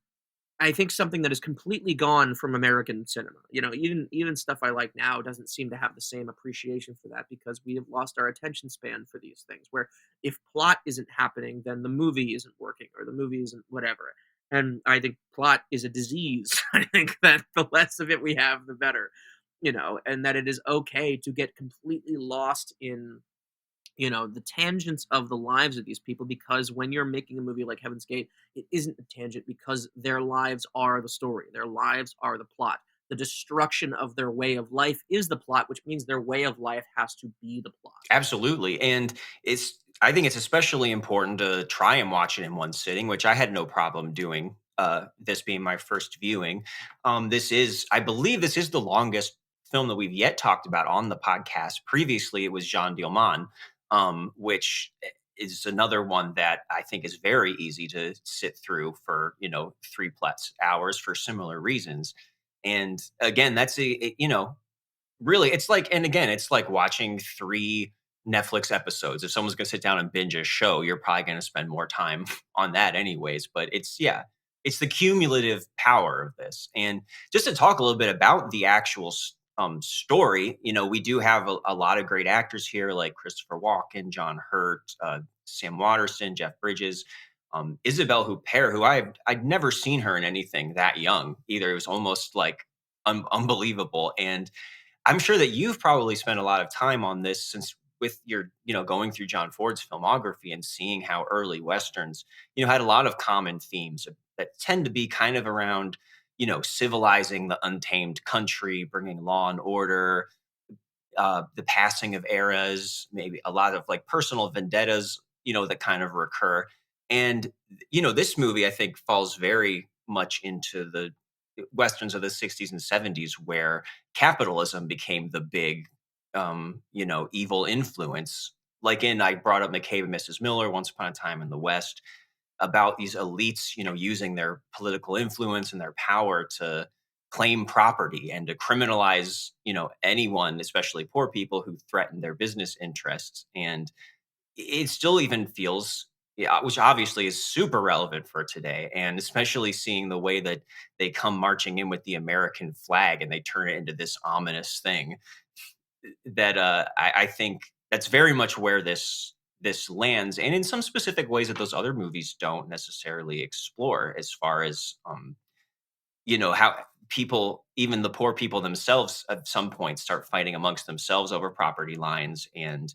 I think, something that is completely gone from American cinema. Even stuff I like now doesn't seem to have the same appreciation for that, because we have lost our attention span for these things, where if plot isn't happening, then the movie isn't working, or the movie isn't whatever. And I think plot is a disease. I think that the less of it we have, the better, and that it is okay to get completely lost in the tangents of the lives of these people, because when you're making a movie like Heaven's Gate, it isn't a tangent, because their lives are the story. Their lives are the plot. The destruction of their way of life is the plot, which means their way of life has to be the plot. Absolutely. And I think it's especially important to try and watch it in one sitting, which I had no problem doing, this being my first viewing. I believe this is the longest film that we've yet talked about on the podcast. Previously, it was Jean Dielman, which is another one that I think is very easy to sit through for 3+ hours for similar reasons. And again, really, it's like, and again, it's like watching 3 Netflix episodes. If someone's going to sit down and binge a show, you're probably going to spend more time on that anyways. But it's the cumulative power of this. And just to talk a little bit about the actual story, we do have a lot of great actors here, like Christopher Walken, John Hurt, Sam Waterston, Jeff Bridges, Isabelle Huppert, who I'd never seen her in anything that young either. It was almost like unbelievable. And I'm sure that you've probably spent a lot of time on this, since with your, going through John Ford's filmography and seeing how early Westerns, had a lot of common themes that tend to be kind of around, civilizing the untamed country, bringing law and order, the passing of eras, maybe a lot of like personal vendettas, that kind of recur. And, this movie, I think, falls very much into the Westerns of the 60s and 70s, where capitalism became the big, evil influence. Like I brought up McCabe and Mrs. Miller, Once Upon a Time in the West, about these elites, using their political influence and their power to claim property and to criminalize, anyone, especially poor people who threaten their business interests. And it still even feels, yeah, which obviously is super relevant for today. And especially seeing the way that they come marching in with the American flag and they turn it into this ominous thing that I think that's very much where this lands, and in some specific ways that those other movies don't necessarily explore, as far as how people, even the poor people themselves, at some point start fighting amongst themselves over property lines, and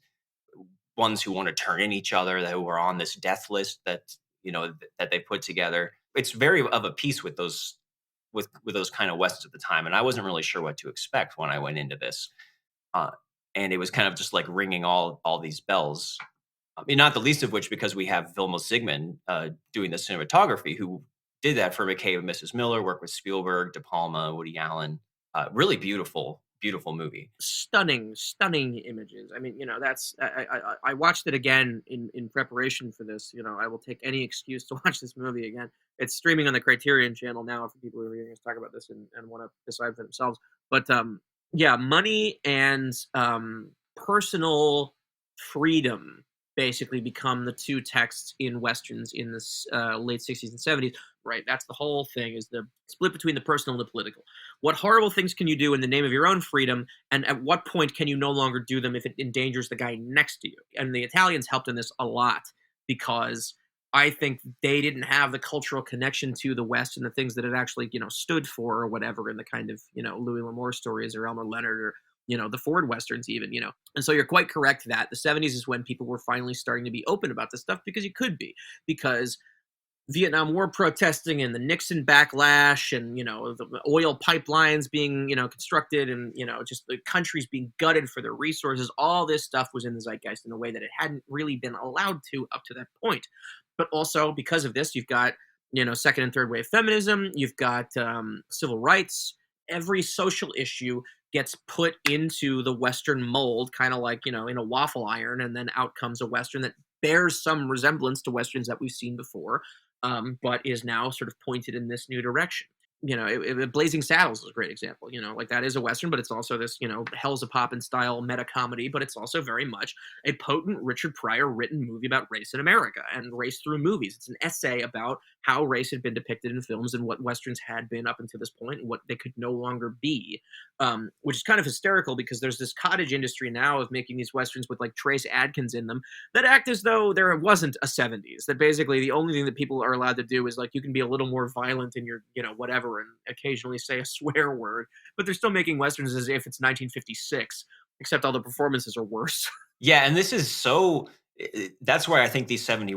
ones who want to turn in each other, that who are on this death list that that they put together. It's very of a piece with those with those kind of westerns at the time, and I wasn't really sure what to expect when I went into this. Uh, and it was kind of just like ringing all these bells. I mean, not the least of which because we have Vilmos Zsigmond doing the cinematography, who did that for McCabe and Mrs. Miller, worked with Spielberg, De Palma, Woody Allen. Really beautiful, beautiful movie. Stunning, stunning images. I mean, that's I watched it again in preparation for this. I will take any excuse to watch this movie again. It's streaming on the Criterion channel now for people who are hearing us talk about this and want to decide for themselves. But yeah, money and personal freedom basically become the two texts in westerns in this late 60s and 70s. Right, that's the whole thing, is the split between the personal and the political. What horrible things can you do in the name of your own freedom, and at what point can you no longer do them if it endangers the guy next to you? And the Italians helped in this a lot, because I think they didn't have the cultural connection to the West and the things that it actually, stood for or whatever, in the kind of, Louis L'Amour stories or Elmer Leonard or, the Ford Westerns even, And so you're quite correct that the 70s is when people were finally starting to be open about this stuff, because you could be, because Vietnam War protesting and the Nixon backlash and, the oil pipelines being, constructed and, just the countries being gutted for their resources. All this stuff was in the zeitgeist in a way that it hadn't really been allowed to up to that point. But also because of this, you've got, second and third wave feminism. You've got civil rights. Every social issue gets put into the Western mold, kind of like, in a waffle iron, and then out comes a Western that bears some resemblance to Westerns that we've seen before, but is now sort of pointed in this new direction. Blazing Saddles is a great example. Like that is a Western, but it's also this, Hell's a Poppin' style meta comedy, but it's also very much a potent Richard Pryor written movie about race in America and race through movies. It's an essay about how race had been depicted in films and what Westerns had been up until this point and what they could no longer be, which is kind of hysterical because there's this cottage industry now of making these Westerns with like Trace Adkins in them that act as though there wasn't a 70s, that basically the only thing that people are allowed to do is like, you can be a little more violent in your, whatever, and occasionally say a swear word, but they're still making Westerns as if it's 1956, except all the performances are worse. Yeah, and this is so that's why I think these 70s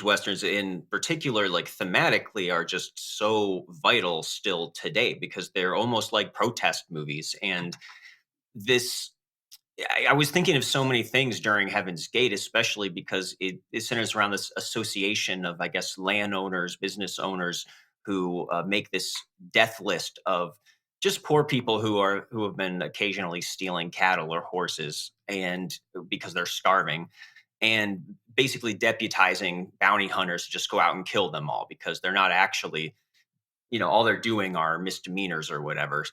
westerns in particular, like thematically, are just so vital still today, because they're almost like protest movies. And this I was thinking of so many things during Heaven's Gate, especially because it centers around this association of, I guess, landowners, business owners who make this death list of just poor people who have been occasionally stealing cattle or horses, and because they're starving, and basically deputizing bounty hunters to just go out and kill them all, because they're not actually, all they're doing are misdemeanors or whatever.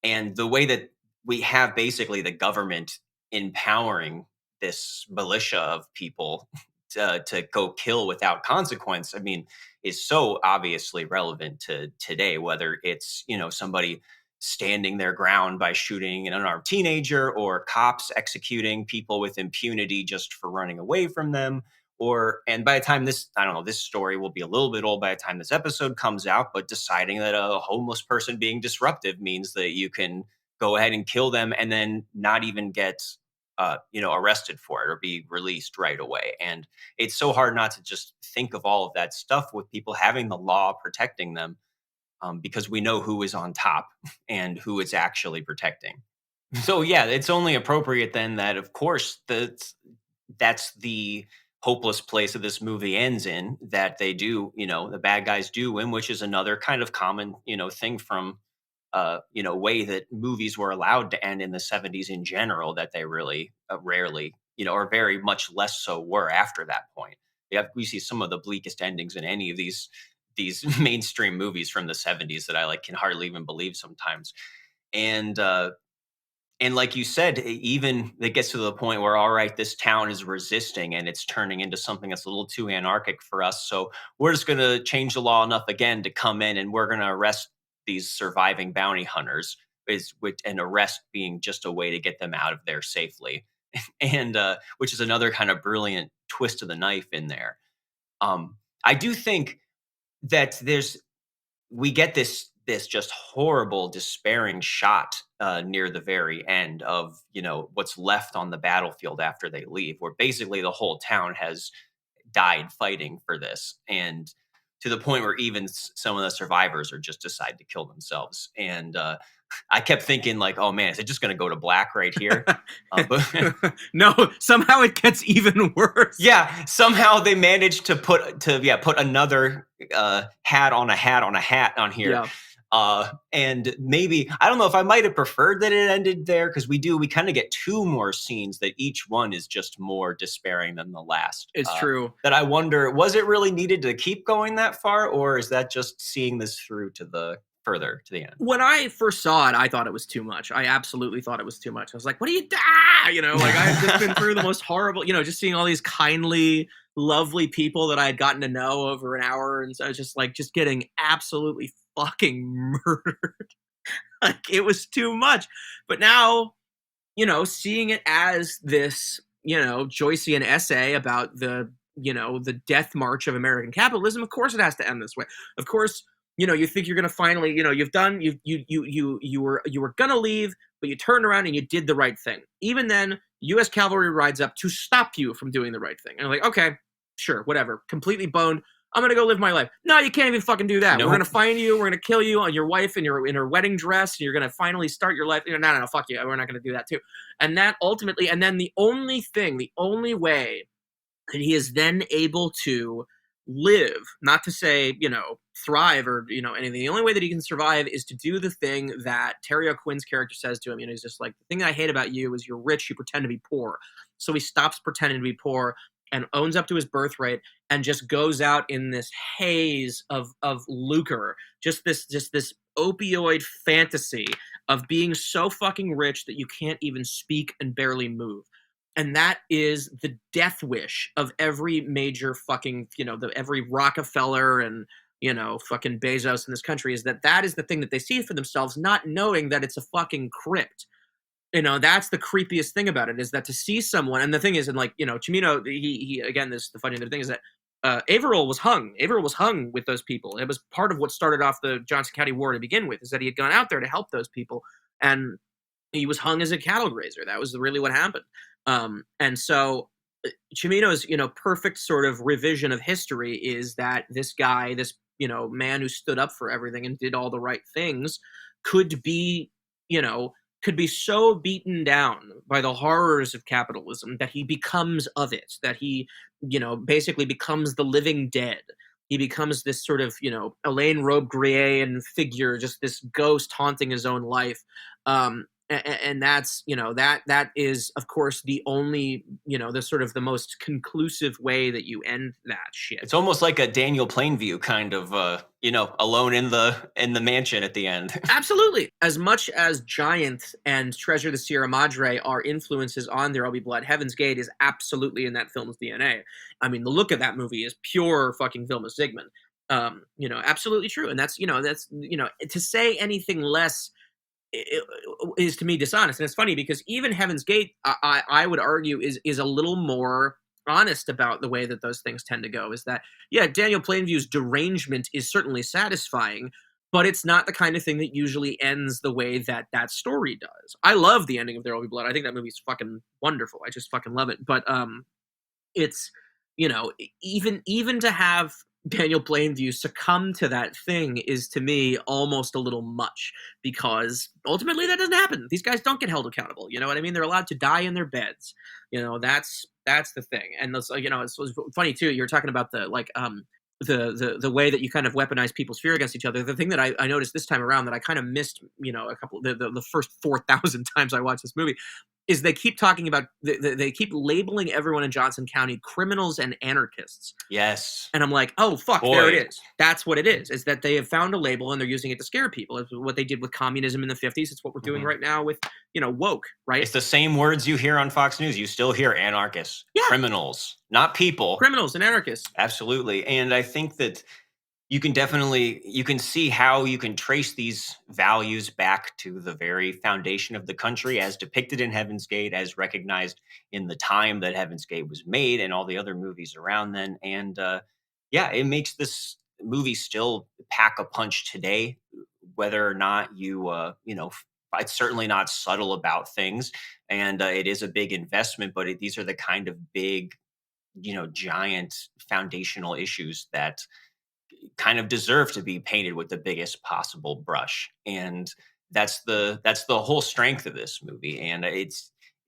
And the way that we have basically the government empowering this militia of people to go kill without consequence, I mean, is so obviously relevant to today, whether it's, somebody standing their ground by shooting an unarmed teenager, or cops executing people with impunity just for running away from them. And by the time I don't know, this story will be a little bit old by the time this episode comes out, but deciding that a homeless person being disruptive means that you can go ahead and kill them and then not even get arrested for it or be released right away. And it's so hard not to just think of all of that stuff with people having the law protecting them, because we know who is on top and who it's actually protecting. So yeah, it's only appropriate then that, of course, that's the hopeless place that this movie ends in, that they do, the bad guys do win, which is another kind of common, thing from, way that movies were allowed to end in the 70s in general, that they really rarely, or very much less so were after that point. Yeah, we see some of the bleakest endings in any of these mainstream movies from the 70s that I can hardly even believe sometimes. And and like you said, even it gets to the point where, all right, this town is resisting and it's turning into something that's a little too anarchic for us. So we're just going to change the law enough again to come in, and we're going to arrest these surviving bounty hunters, and arrest being just a way to get them out of there safely. And which is another kind of brilliant twist of the knife in there. I do think that we get this just horrible, despairing shot near the very end of what's left on the battlefield after they leave, where basically the whole town has died fighting for this, and to the point where even some of the survivors are just decide to kill themselves. And I kept thinking, oh man, is it just going to go to black right here? But no, somehow it gets even worse. Yeah, somehow they managed to put another hat on a hat on a hat on here. Yeah. And maybe, I don't know if I might have preferred that it ended there, because we kind of get two more scenes that each one is just more despairing than the last. It's true. That I wonder, was it really needed to keep going that far, or is that just seeing this through further to the end? When I first saw it, I thought it was too much. I absolutely thought it was too much. I was like, what are you I've just been through the most horrible, just seeing all these kindly, lovely people that I had gotten to know over an hour. And so I was just getting absolutely fucking murdered. It was too much. But now, seeing it as this, Joycean essay about the death march of American capitalism, of course it has to end this way. Of course, you think you're going to finally, you were going to leave, but you turned around and you did the right thing. Even then, U.S. cavalry rides up to stop you from doing the right thing. And you're like, okay, sure, whatever. Completely boned. I'm going to go live my life. No, you can't even fucking do that. Nope. We're going to find you. We're going to kill you on your wife in her wedding dress. And you're going to finally start your life. No, fuck you. We're not going to do that too. And that ultimately, and then the only way that he is then able to live, not to say, thrive or, anything. The only way that he can survive is to do the thing that Terry O'Quinn's character says to him. He's just like, the thing I hate about you is you're rich, you pretend to be poor. So he stops pretending to be poor and owns up to his birthright and just goes out in this haze of lucre, just this opioid fantasy of being so fucking rich that you can't even speak and barely move. And that is the death wish of every major fucking, every Rockefeller and, fucking Bezos in this country, is that is the thing that they see for themselves, not knowing that it's a fucking crypt. That's the creepiest thing about it, is that to see someone, and the thing is, and Cimino, he again, the funny thing is that Averill was hung. Averill was hung with those people. It was part of what started off the Johnson County War to begin with, is that he had gone out there to help those people, and he was hung as a cattle grazer. That was really what happened. And so Cimino's, perfect sort of revision of history is that this guy, this, man who stood up for everything and did all the right things, could be so beaten down by the horrors of capitalism that he becomes of it, that he, basically becomes the living dead. He becomes this sort of, Elaine Robbe-Grillet figure, just this ghost haunting his own life. And that's, that is, of course, the only, the sort of the most conclusive way that you end that shit. It's almost like a Daniel Plainview kind of, alone in the mansion at the end. Absolutely. As much as Giant and Treasure of the Sierra Madre are influences on There'll Be Blood, Heaven's Gate is absolutely in that film's DNA. I mean, the look of that movie is pure fucking Vilma Zsigmond. Absolutely true. And that's, to say anything less is to me dishonest. And it's funny because even Heaven's Gate, I would argue, is a little more honest about the way that those things tend to go. Is that, yeah, Daniel Plainview's derangement is certainly satisfying, but it's not the kind of thing that usually ends the way that that story does. I love the ending of There Will Be Blood. I think that movie's fucking wonderful. I just fucking love it. But it's, even to have Daniel Plainview succumb to that thing is, to me, almost a little much, because ultimately that doesn't happen. These guys don't get held accountable. You know what I mean? They're allowed to die in their beds. That's the thing. And it's funny too. You're talking about the the way that you kind of weaponize people's fear against each other. The thing that I noticed this time around that I kind of missed, a couple the first 4,000 times I watched this movie, is they keep talking about they keep labeling everyone in Johnson County criminals and anarchists. Yes. And I'm like, oh fuck, Boy. there it is. That's what it is that they have found a label and they're using it to scare people. It's what they did with communism in the 50s. It's what we're doing right now with, woke, right? It's the same words you hear on Fox News. You still hear anarchists, criminals, not people. Criminals and anarchists. Absolutely. And I think that you can see how you can trace these values back to the very foundation of the country, as depicted in Heaven's Gate, as recognized in the time that Heaven's Gate was made and all the other movies around then. And it makes this movie still pack a punch today, whether or not it's certainly not subtle about things. And it is a big investment, but these are the kind of big, giant foundational issues that kind of deserve to be painted with the biggest possible brush. And that's the whole strength of this movie. And it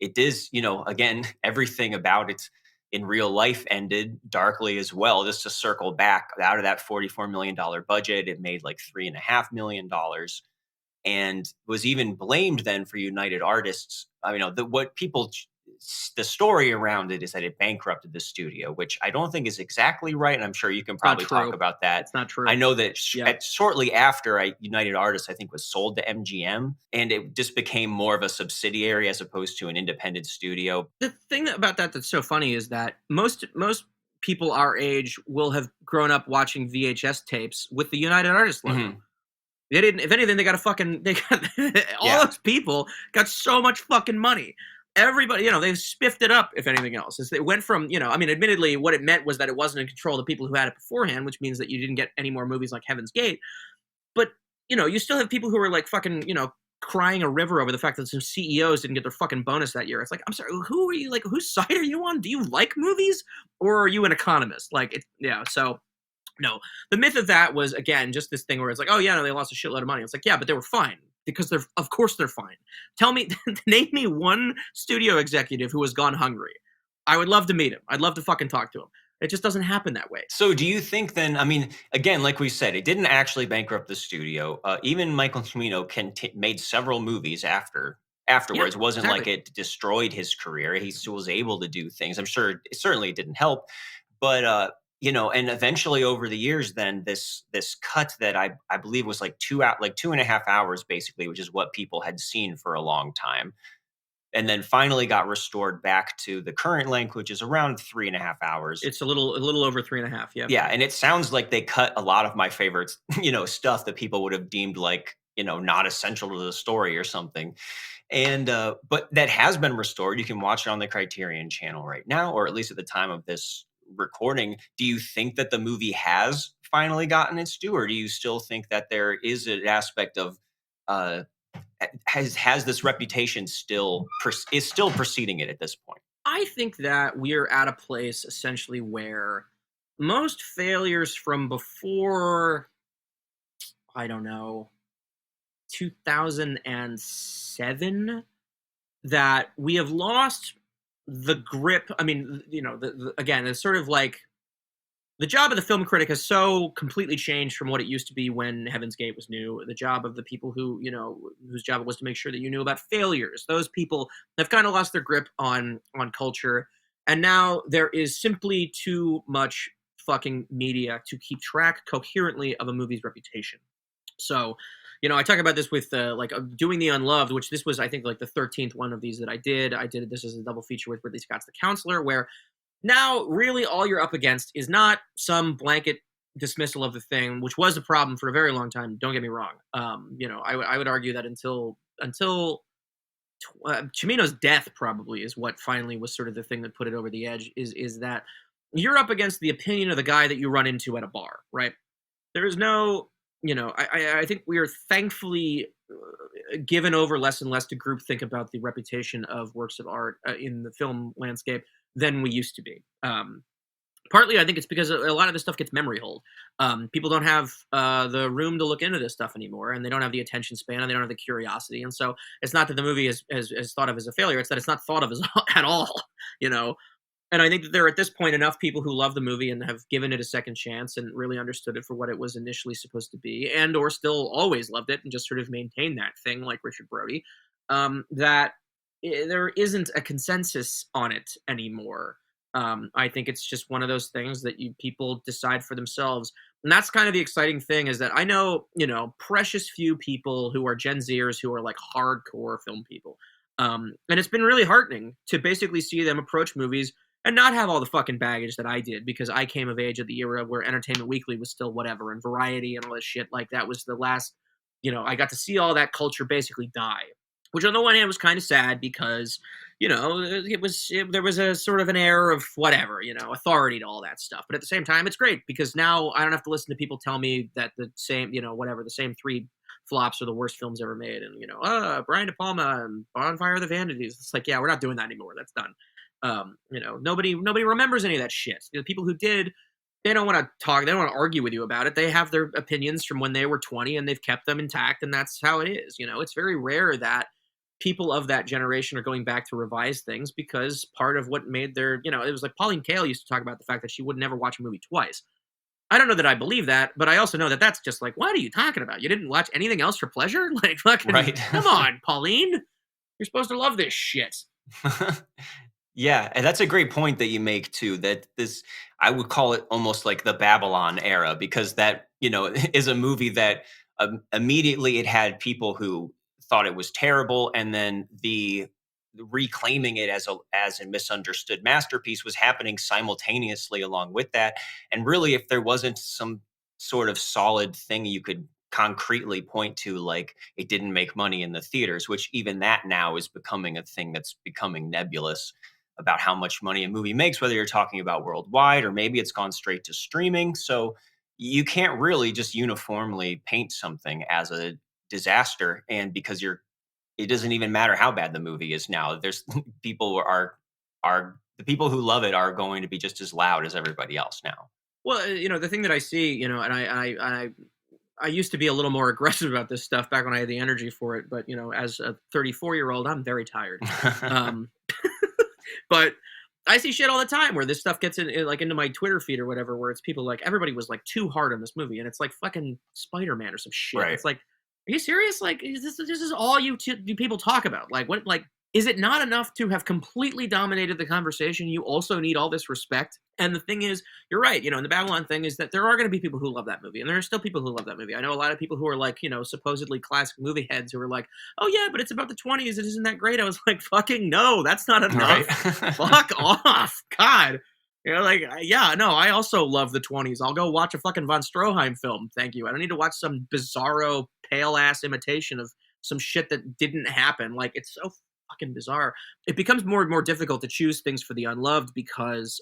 is, again, everything about it in real life ended darkly as well. Just to circle back, out of that $44 million budget, it made like $3.5 million, and was even blamed then for United Artists. The story around it is that it bankrupted the studio, which I don't think is exactly right. And I'm sure you can probably talk about that. It's not true. I know that shortly after United Artists, I think, was sold to MGM, and it just became more of a subsidiary as opposed to an independent studio. The thing about that's so funny is that most people our age will have grown up watching VHS tapes with the United Artists logo. Mm-hmm. They didn't. If anything, they got all those people got so much fucking money. Everybody, they've spiffed it up, if anything else. It went from, admittedly, what it meant was that it wasn't in control of the people who had it beforehand, which means that you didn't get any more movies like Heaven's Gate. But, you still have people who are like fucking, crying a river over the fact that some CEOs didn't get their fucking bonus that year. It's like, I'm sorry, who are you, like, whose side are you on? Do you like movies? Or are you an economist? So... No, the myth of that was, again, just this thing where it's like, oh yeah, no, they lost a shitload of money. It's like, yeah, but they were fine, because of course they're fine. Name me one studio executive who has gone hungry. I would love to meet him. I'd love to fucking talk to him. It just doesn't happen that way. So do you think then, again, like we said, it didn't actually bankrupt the studio. Even Michael Cimino made several movies afterwards. Yeah, it wasn't exactly. like it destroyed his career. He still was able to do things. I'm sure certainly it didn't help, but and eventually over the years, then this cut that I believe was like 2.5 hours, basically, which is what people had seen for a long time, and then finally got restored back to the current length, which is around 3.5 hours. It's a little over 3.5. Yeah. Yeah. And it sounds like they cut a lot of my favorite, stuff that people would have deemed like, not essential to the story or something. And, but that has been restored. You can watch it on the Criterion channel right now, or at least at the time of this recording. Do you think that the movie has finally gotten its due, or do you still think that there is an aspect of, has this reputation is still preceding it at this point? I think that we're at a place essentially where most failures from before, I don't know, 2007, that we have lost the grip. Again, it's sort of like the job of the film critic has so completely changed from what it used to be when Heaven's Gate was new. The job of the people who, whose job it was to make sure that you knew about failures, those people have kind of lost their grip on culture. And now there is simply too much fucking media to keep track coherently of a movie's reputation. So, I talk about this with doing The Unloved, which this was, I think, like the 13th one of these that I did. I did this as a double feature with Ridley Scott's The Counselor, where now really all you're up against is not some blanket dismissal of the thing, which was a problem for a very long time. Don't get me wrong. I would argue that until Cimino's death probably is what finally was sort of the thing that put it over the edge, is that you're up against the opinion of the guy that you run into at a bar, right? There is no I think we are thankfully given over less and less to groupthink about the reputation of works of art in the film landscape than we used to be. Partly, I think it's because a lot of this stuff gets memory hold. People don't have the room to look into this stuff anymore, and they don't have the attention span, and they don't have the curiosity. And so, it's not that the movie is thought of as a failure; it's that it's not thought of as at all. You know, and I think that there are at this point enough people who love the movie and have given it a second chance and really understood it for what it was initially supposed to be, and or still always loved it and just sort of maintain that thing like Richard Brody. That there isn't a consensus on it anymore. I think it's just one of those things that people decide for themselves, and that's kind of the exciting thing. Is that I know precious few people who are Gen Zers who are like hardcore film people, and it's been really heartening to basically see them approach movies and not have all the fucking baggage that I did, because I came of age at the era where Entertainment Weekly was still whatever, and Variety and all this shit. Like, that was the last, I got to see all that culture basically die, which on the one hand was kind of sad because, there was a sort of an air of whatever, authority to all that stuff. But at the same time, it's great because now I don't have to listen to people tell me that the same, the same three flops are the worst films ever made. And, Brian De Palma and Bonfire of the Vanities. It's like, yeah, we're not doing that anymore. That's done. Nobody remembers any of that shit. The people who did, they don't want to talk. They don't want to argue with you about it. They have their opinions from when they were 20 and they've kept them intact. And that's how it is. It's very rare that people of that generation are going back to revise things, because part of what made their, it was like Pauline Kael used to talk about the fact that she would never watch a movie twice. I don't know that I believe that, but I also know that that's just like, what are you talking about? You didn't watch anything else for pleasure? Like, fucking, Right. Come on, Pauline. You're supposed to love this shit. Yeah, and that's a great point that you make too, that this, I would call it almost like the Babylon era, because that, is a movie that immediately it had people who thought it was terrible, and then the reclaiming it as a misunderstood masterpiece was happening simultaneously along with that. And really, if there wasn't some sort of solid thing you could concretely point to, like it didn't make money in the theaters, which even that now is becoming a thing that's becoming nebulous about how much money a movie makes, whether you're talking about worldwide or maybe it's gone straight to streaming. So you can't really just uniformly paint something as a disaster. And because it doesn't even matter how bad the movie is now. There's people are the people who love it are going to be just as loud as everybody else now. Well, the thing that I see, and I used to be a little more aggressive about this stuff back when I had the energy for it, but as a 34-year-old, I'm very tired. But I see shit all the time where this stuff gets into my Twitter feed or whatever, where it's people like, everybody was like too hard on this movie, and it's like fucking Spider-Man or some shit. Right. It's like, are you serious? Like, this is all you people talk about? Like, what? Like, is it not enough to have completely dominated the conversation? You also need all this respect. And the thing is, you're right. And the Babylon thing is that there are going to be people who love that movie, and there are still people who love that movie. I know a lot of people who are like, supposedly classic movie heads who are like, oh yeah, but it's about the 20s. It isn't that great. I was like, fucking no, that's not enough. Right. Fuck off, God. I also love the 20s. I'll go watch a fucking Von Stroheim film. Thank you. I don't need to watch some bizarro pale ass imitation of some shit that didn't happen. Like, it's so fucking bizarre. It becomes more and more difficult to choose things for the unloved because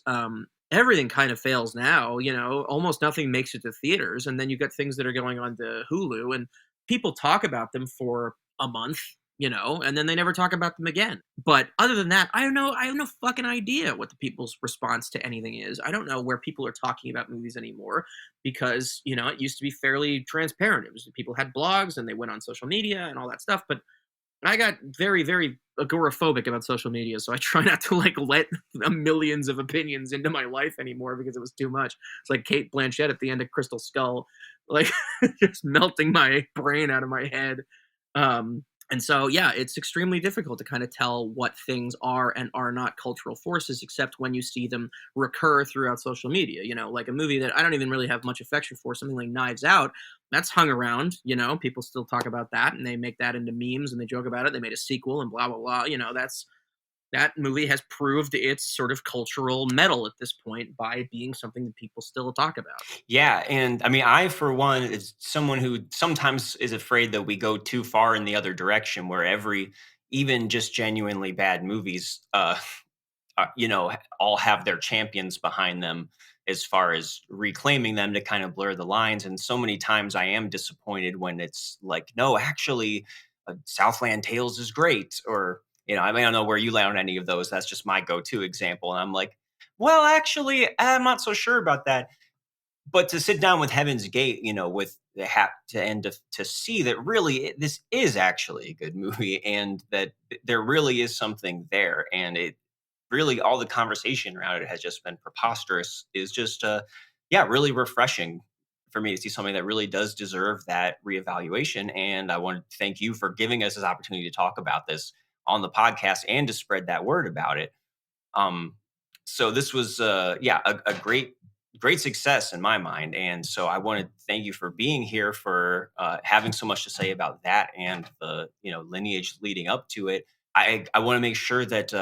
everything kind of fails now. Almost nothing makes it to theaters, and then you got things that are going on to Hulu, and people talk about them for a month, and then they never talk about them again. But other than that, I have no fucking idea what the people's response to anything is. I don't know where people are talking about movies anymore, because it used to be fairly transparent. It was people had blogs and they went on social media and all that stuff, but I got very, very agoraphobic about social media, so I try not to let millions of opinions into my life anymore because it was too much. It's like Kate Blanchett at the end of Crystal Skull, like just melting my brain out of my head. And so, yeah, it's extremely difficult to kind of tell what things are and are not cultural forces, except when you see them recur throughout social media. Like a movie that I don't even really have much affection for, something like Knives Out, that's hung around. People still talk about that, and they make that into memes, and they joke about it. They made a sequel and blah, blah, blah. That movie has proved its sort of cultural mettle at this point by being something that people still talk about. Yeah. And I mean, I, for one, is someone who sometimes is afraid that we go too far in the other direction, where even just genuinely bad movies, all have their champions behind them. as far as reclaiming them to kind of blur the lines. And so many times I am disappointed when it's like, no, actually, Southland Tales is great. Or, I don't know where you land on any of those. That's just my go-to example. And I'm like, well, actually, I'm not so sure about that. But to sit down with Heaven's Gate, with the hat to end to see that really this is actually a good movie, and that there really is something there, and it really, all the conversation around it has just been preposterous, is just really refreshing for me to see something that really does deserve that reevaluation. And I want to thank you for giving us this opportunity to talk about this on the podcast and to spread that word about it. So this was a great success in my mind. And so I want to thank you for being here, for having so much to say about that and the lineage leading up to it. I want to make sure that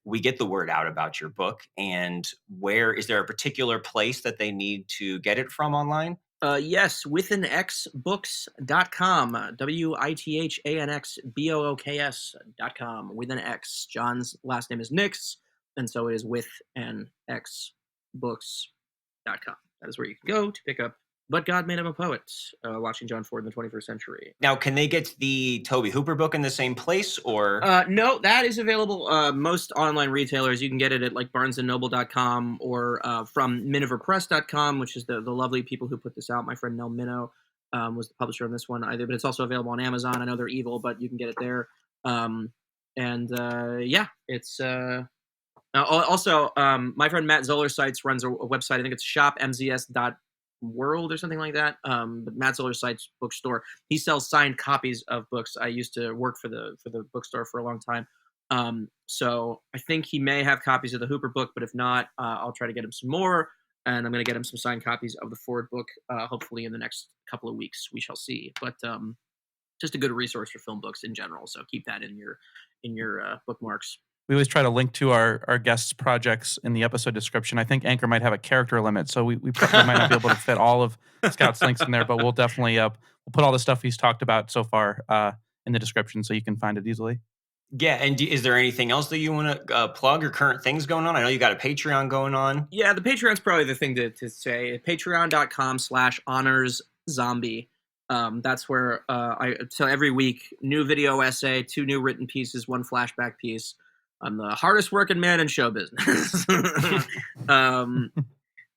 we get the word out about your book. And where is there a particular place that they need to get it from online? Yes, withanxbooks.com, WITHANXBOOKS.com, with an X. John's last name is Nix, and so it is withanxbooks.com. That is where you can go to pick up But God Made Him a Poet, watching John Ford in the 21st Century. Now, can they get the Tobe Hooper book in the same place, or? No, that is available. Most online retailers, you can get it at like barnesandnoble.com or from miniverpress.com, which is the lovely people who put this out. My friend Nell Minow was the publisher on this one, but it's also available on Amazon. I know they're evil, but you can get it there. It's... Also, my friend Matt Zoller Sites runs a website. I think it's shopmzs.world or something like that. But Matt Zoller Sites bookstore. He sells signed copies of books. I used to work for the bookstore for a long time. So I think he may have copies of the Hooper book, but if not, I'll try to get him some more. And I'm going to get him some signed copies of the Ford book, hopefully in the next couple of weeks. We shall see. But just a good resource for film books in general. So keep that in your bookmarks. We always try to link to our guests' projects in the episode description. I think Anchor might have a character limit, so we probably might not be able to fit all of Scout's links in there, but we'll definitely we'll put all the stuff he's talked about so far in the description so you can find it easily. Yeah, and is there anything else that you want to plug or current things going on? I know you got a Patreon going on. Yeah, the Patreon's probably the thing to say. Patreon.com/honorszombie. That's where so every week, new video essay, 2 new written pieces, 1 flashback piece. I'm the hardest working man in show business.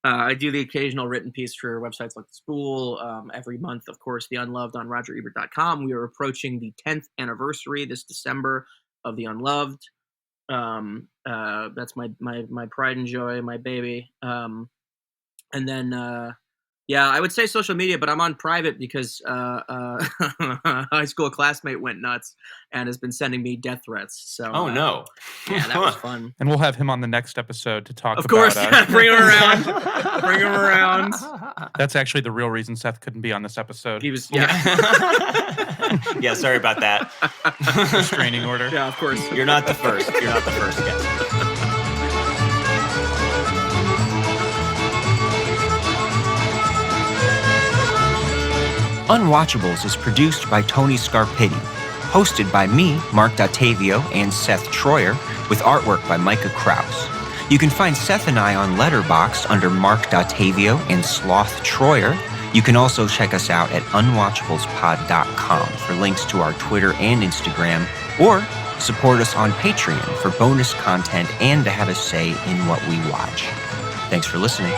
I do the occasional written piece for websites like The Spool. Every month, of course, The Unloved on RogerEbert.com. We are approaching the 10th anniversary this December of The Unloved. That's my pride and joy, my baby. And then, I would say social media, but I'm on private because a high school classmate went nuts and has been sending me death threats. So, oh no, yeah, that was fun. And we'll have him on the next episode to talk. Of course, bring him around. Bring him around. That's actually the real reason Seth couldn't be on this episode. He was, yeah, sorry about that. Restraining order. Yeah, of course. You're not the first. You're not the first guest. Unwatchables is produced by Tony Scarpitti, hosted by me, Marc Dottavio, and Seth Troyer, with artwork by Micah Kraus. You can find Seth and I on Letterboxd under Marc Dottavio and Sloth Troyer. You can also check us out at unwatchableспod.com for links to our Twitter and Instagram, or support us on Patreon for bonus content and to have a say in what we watch. Thanks for listening.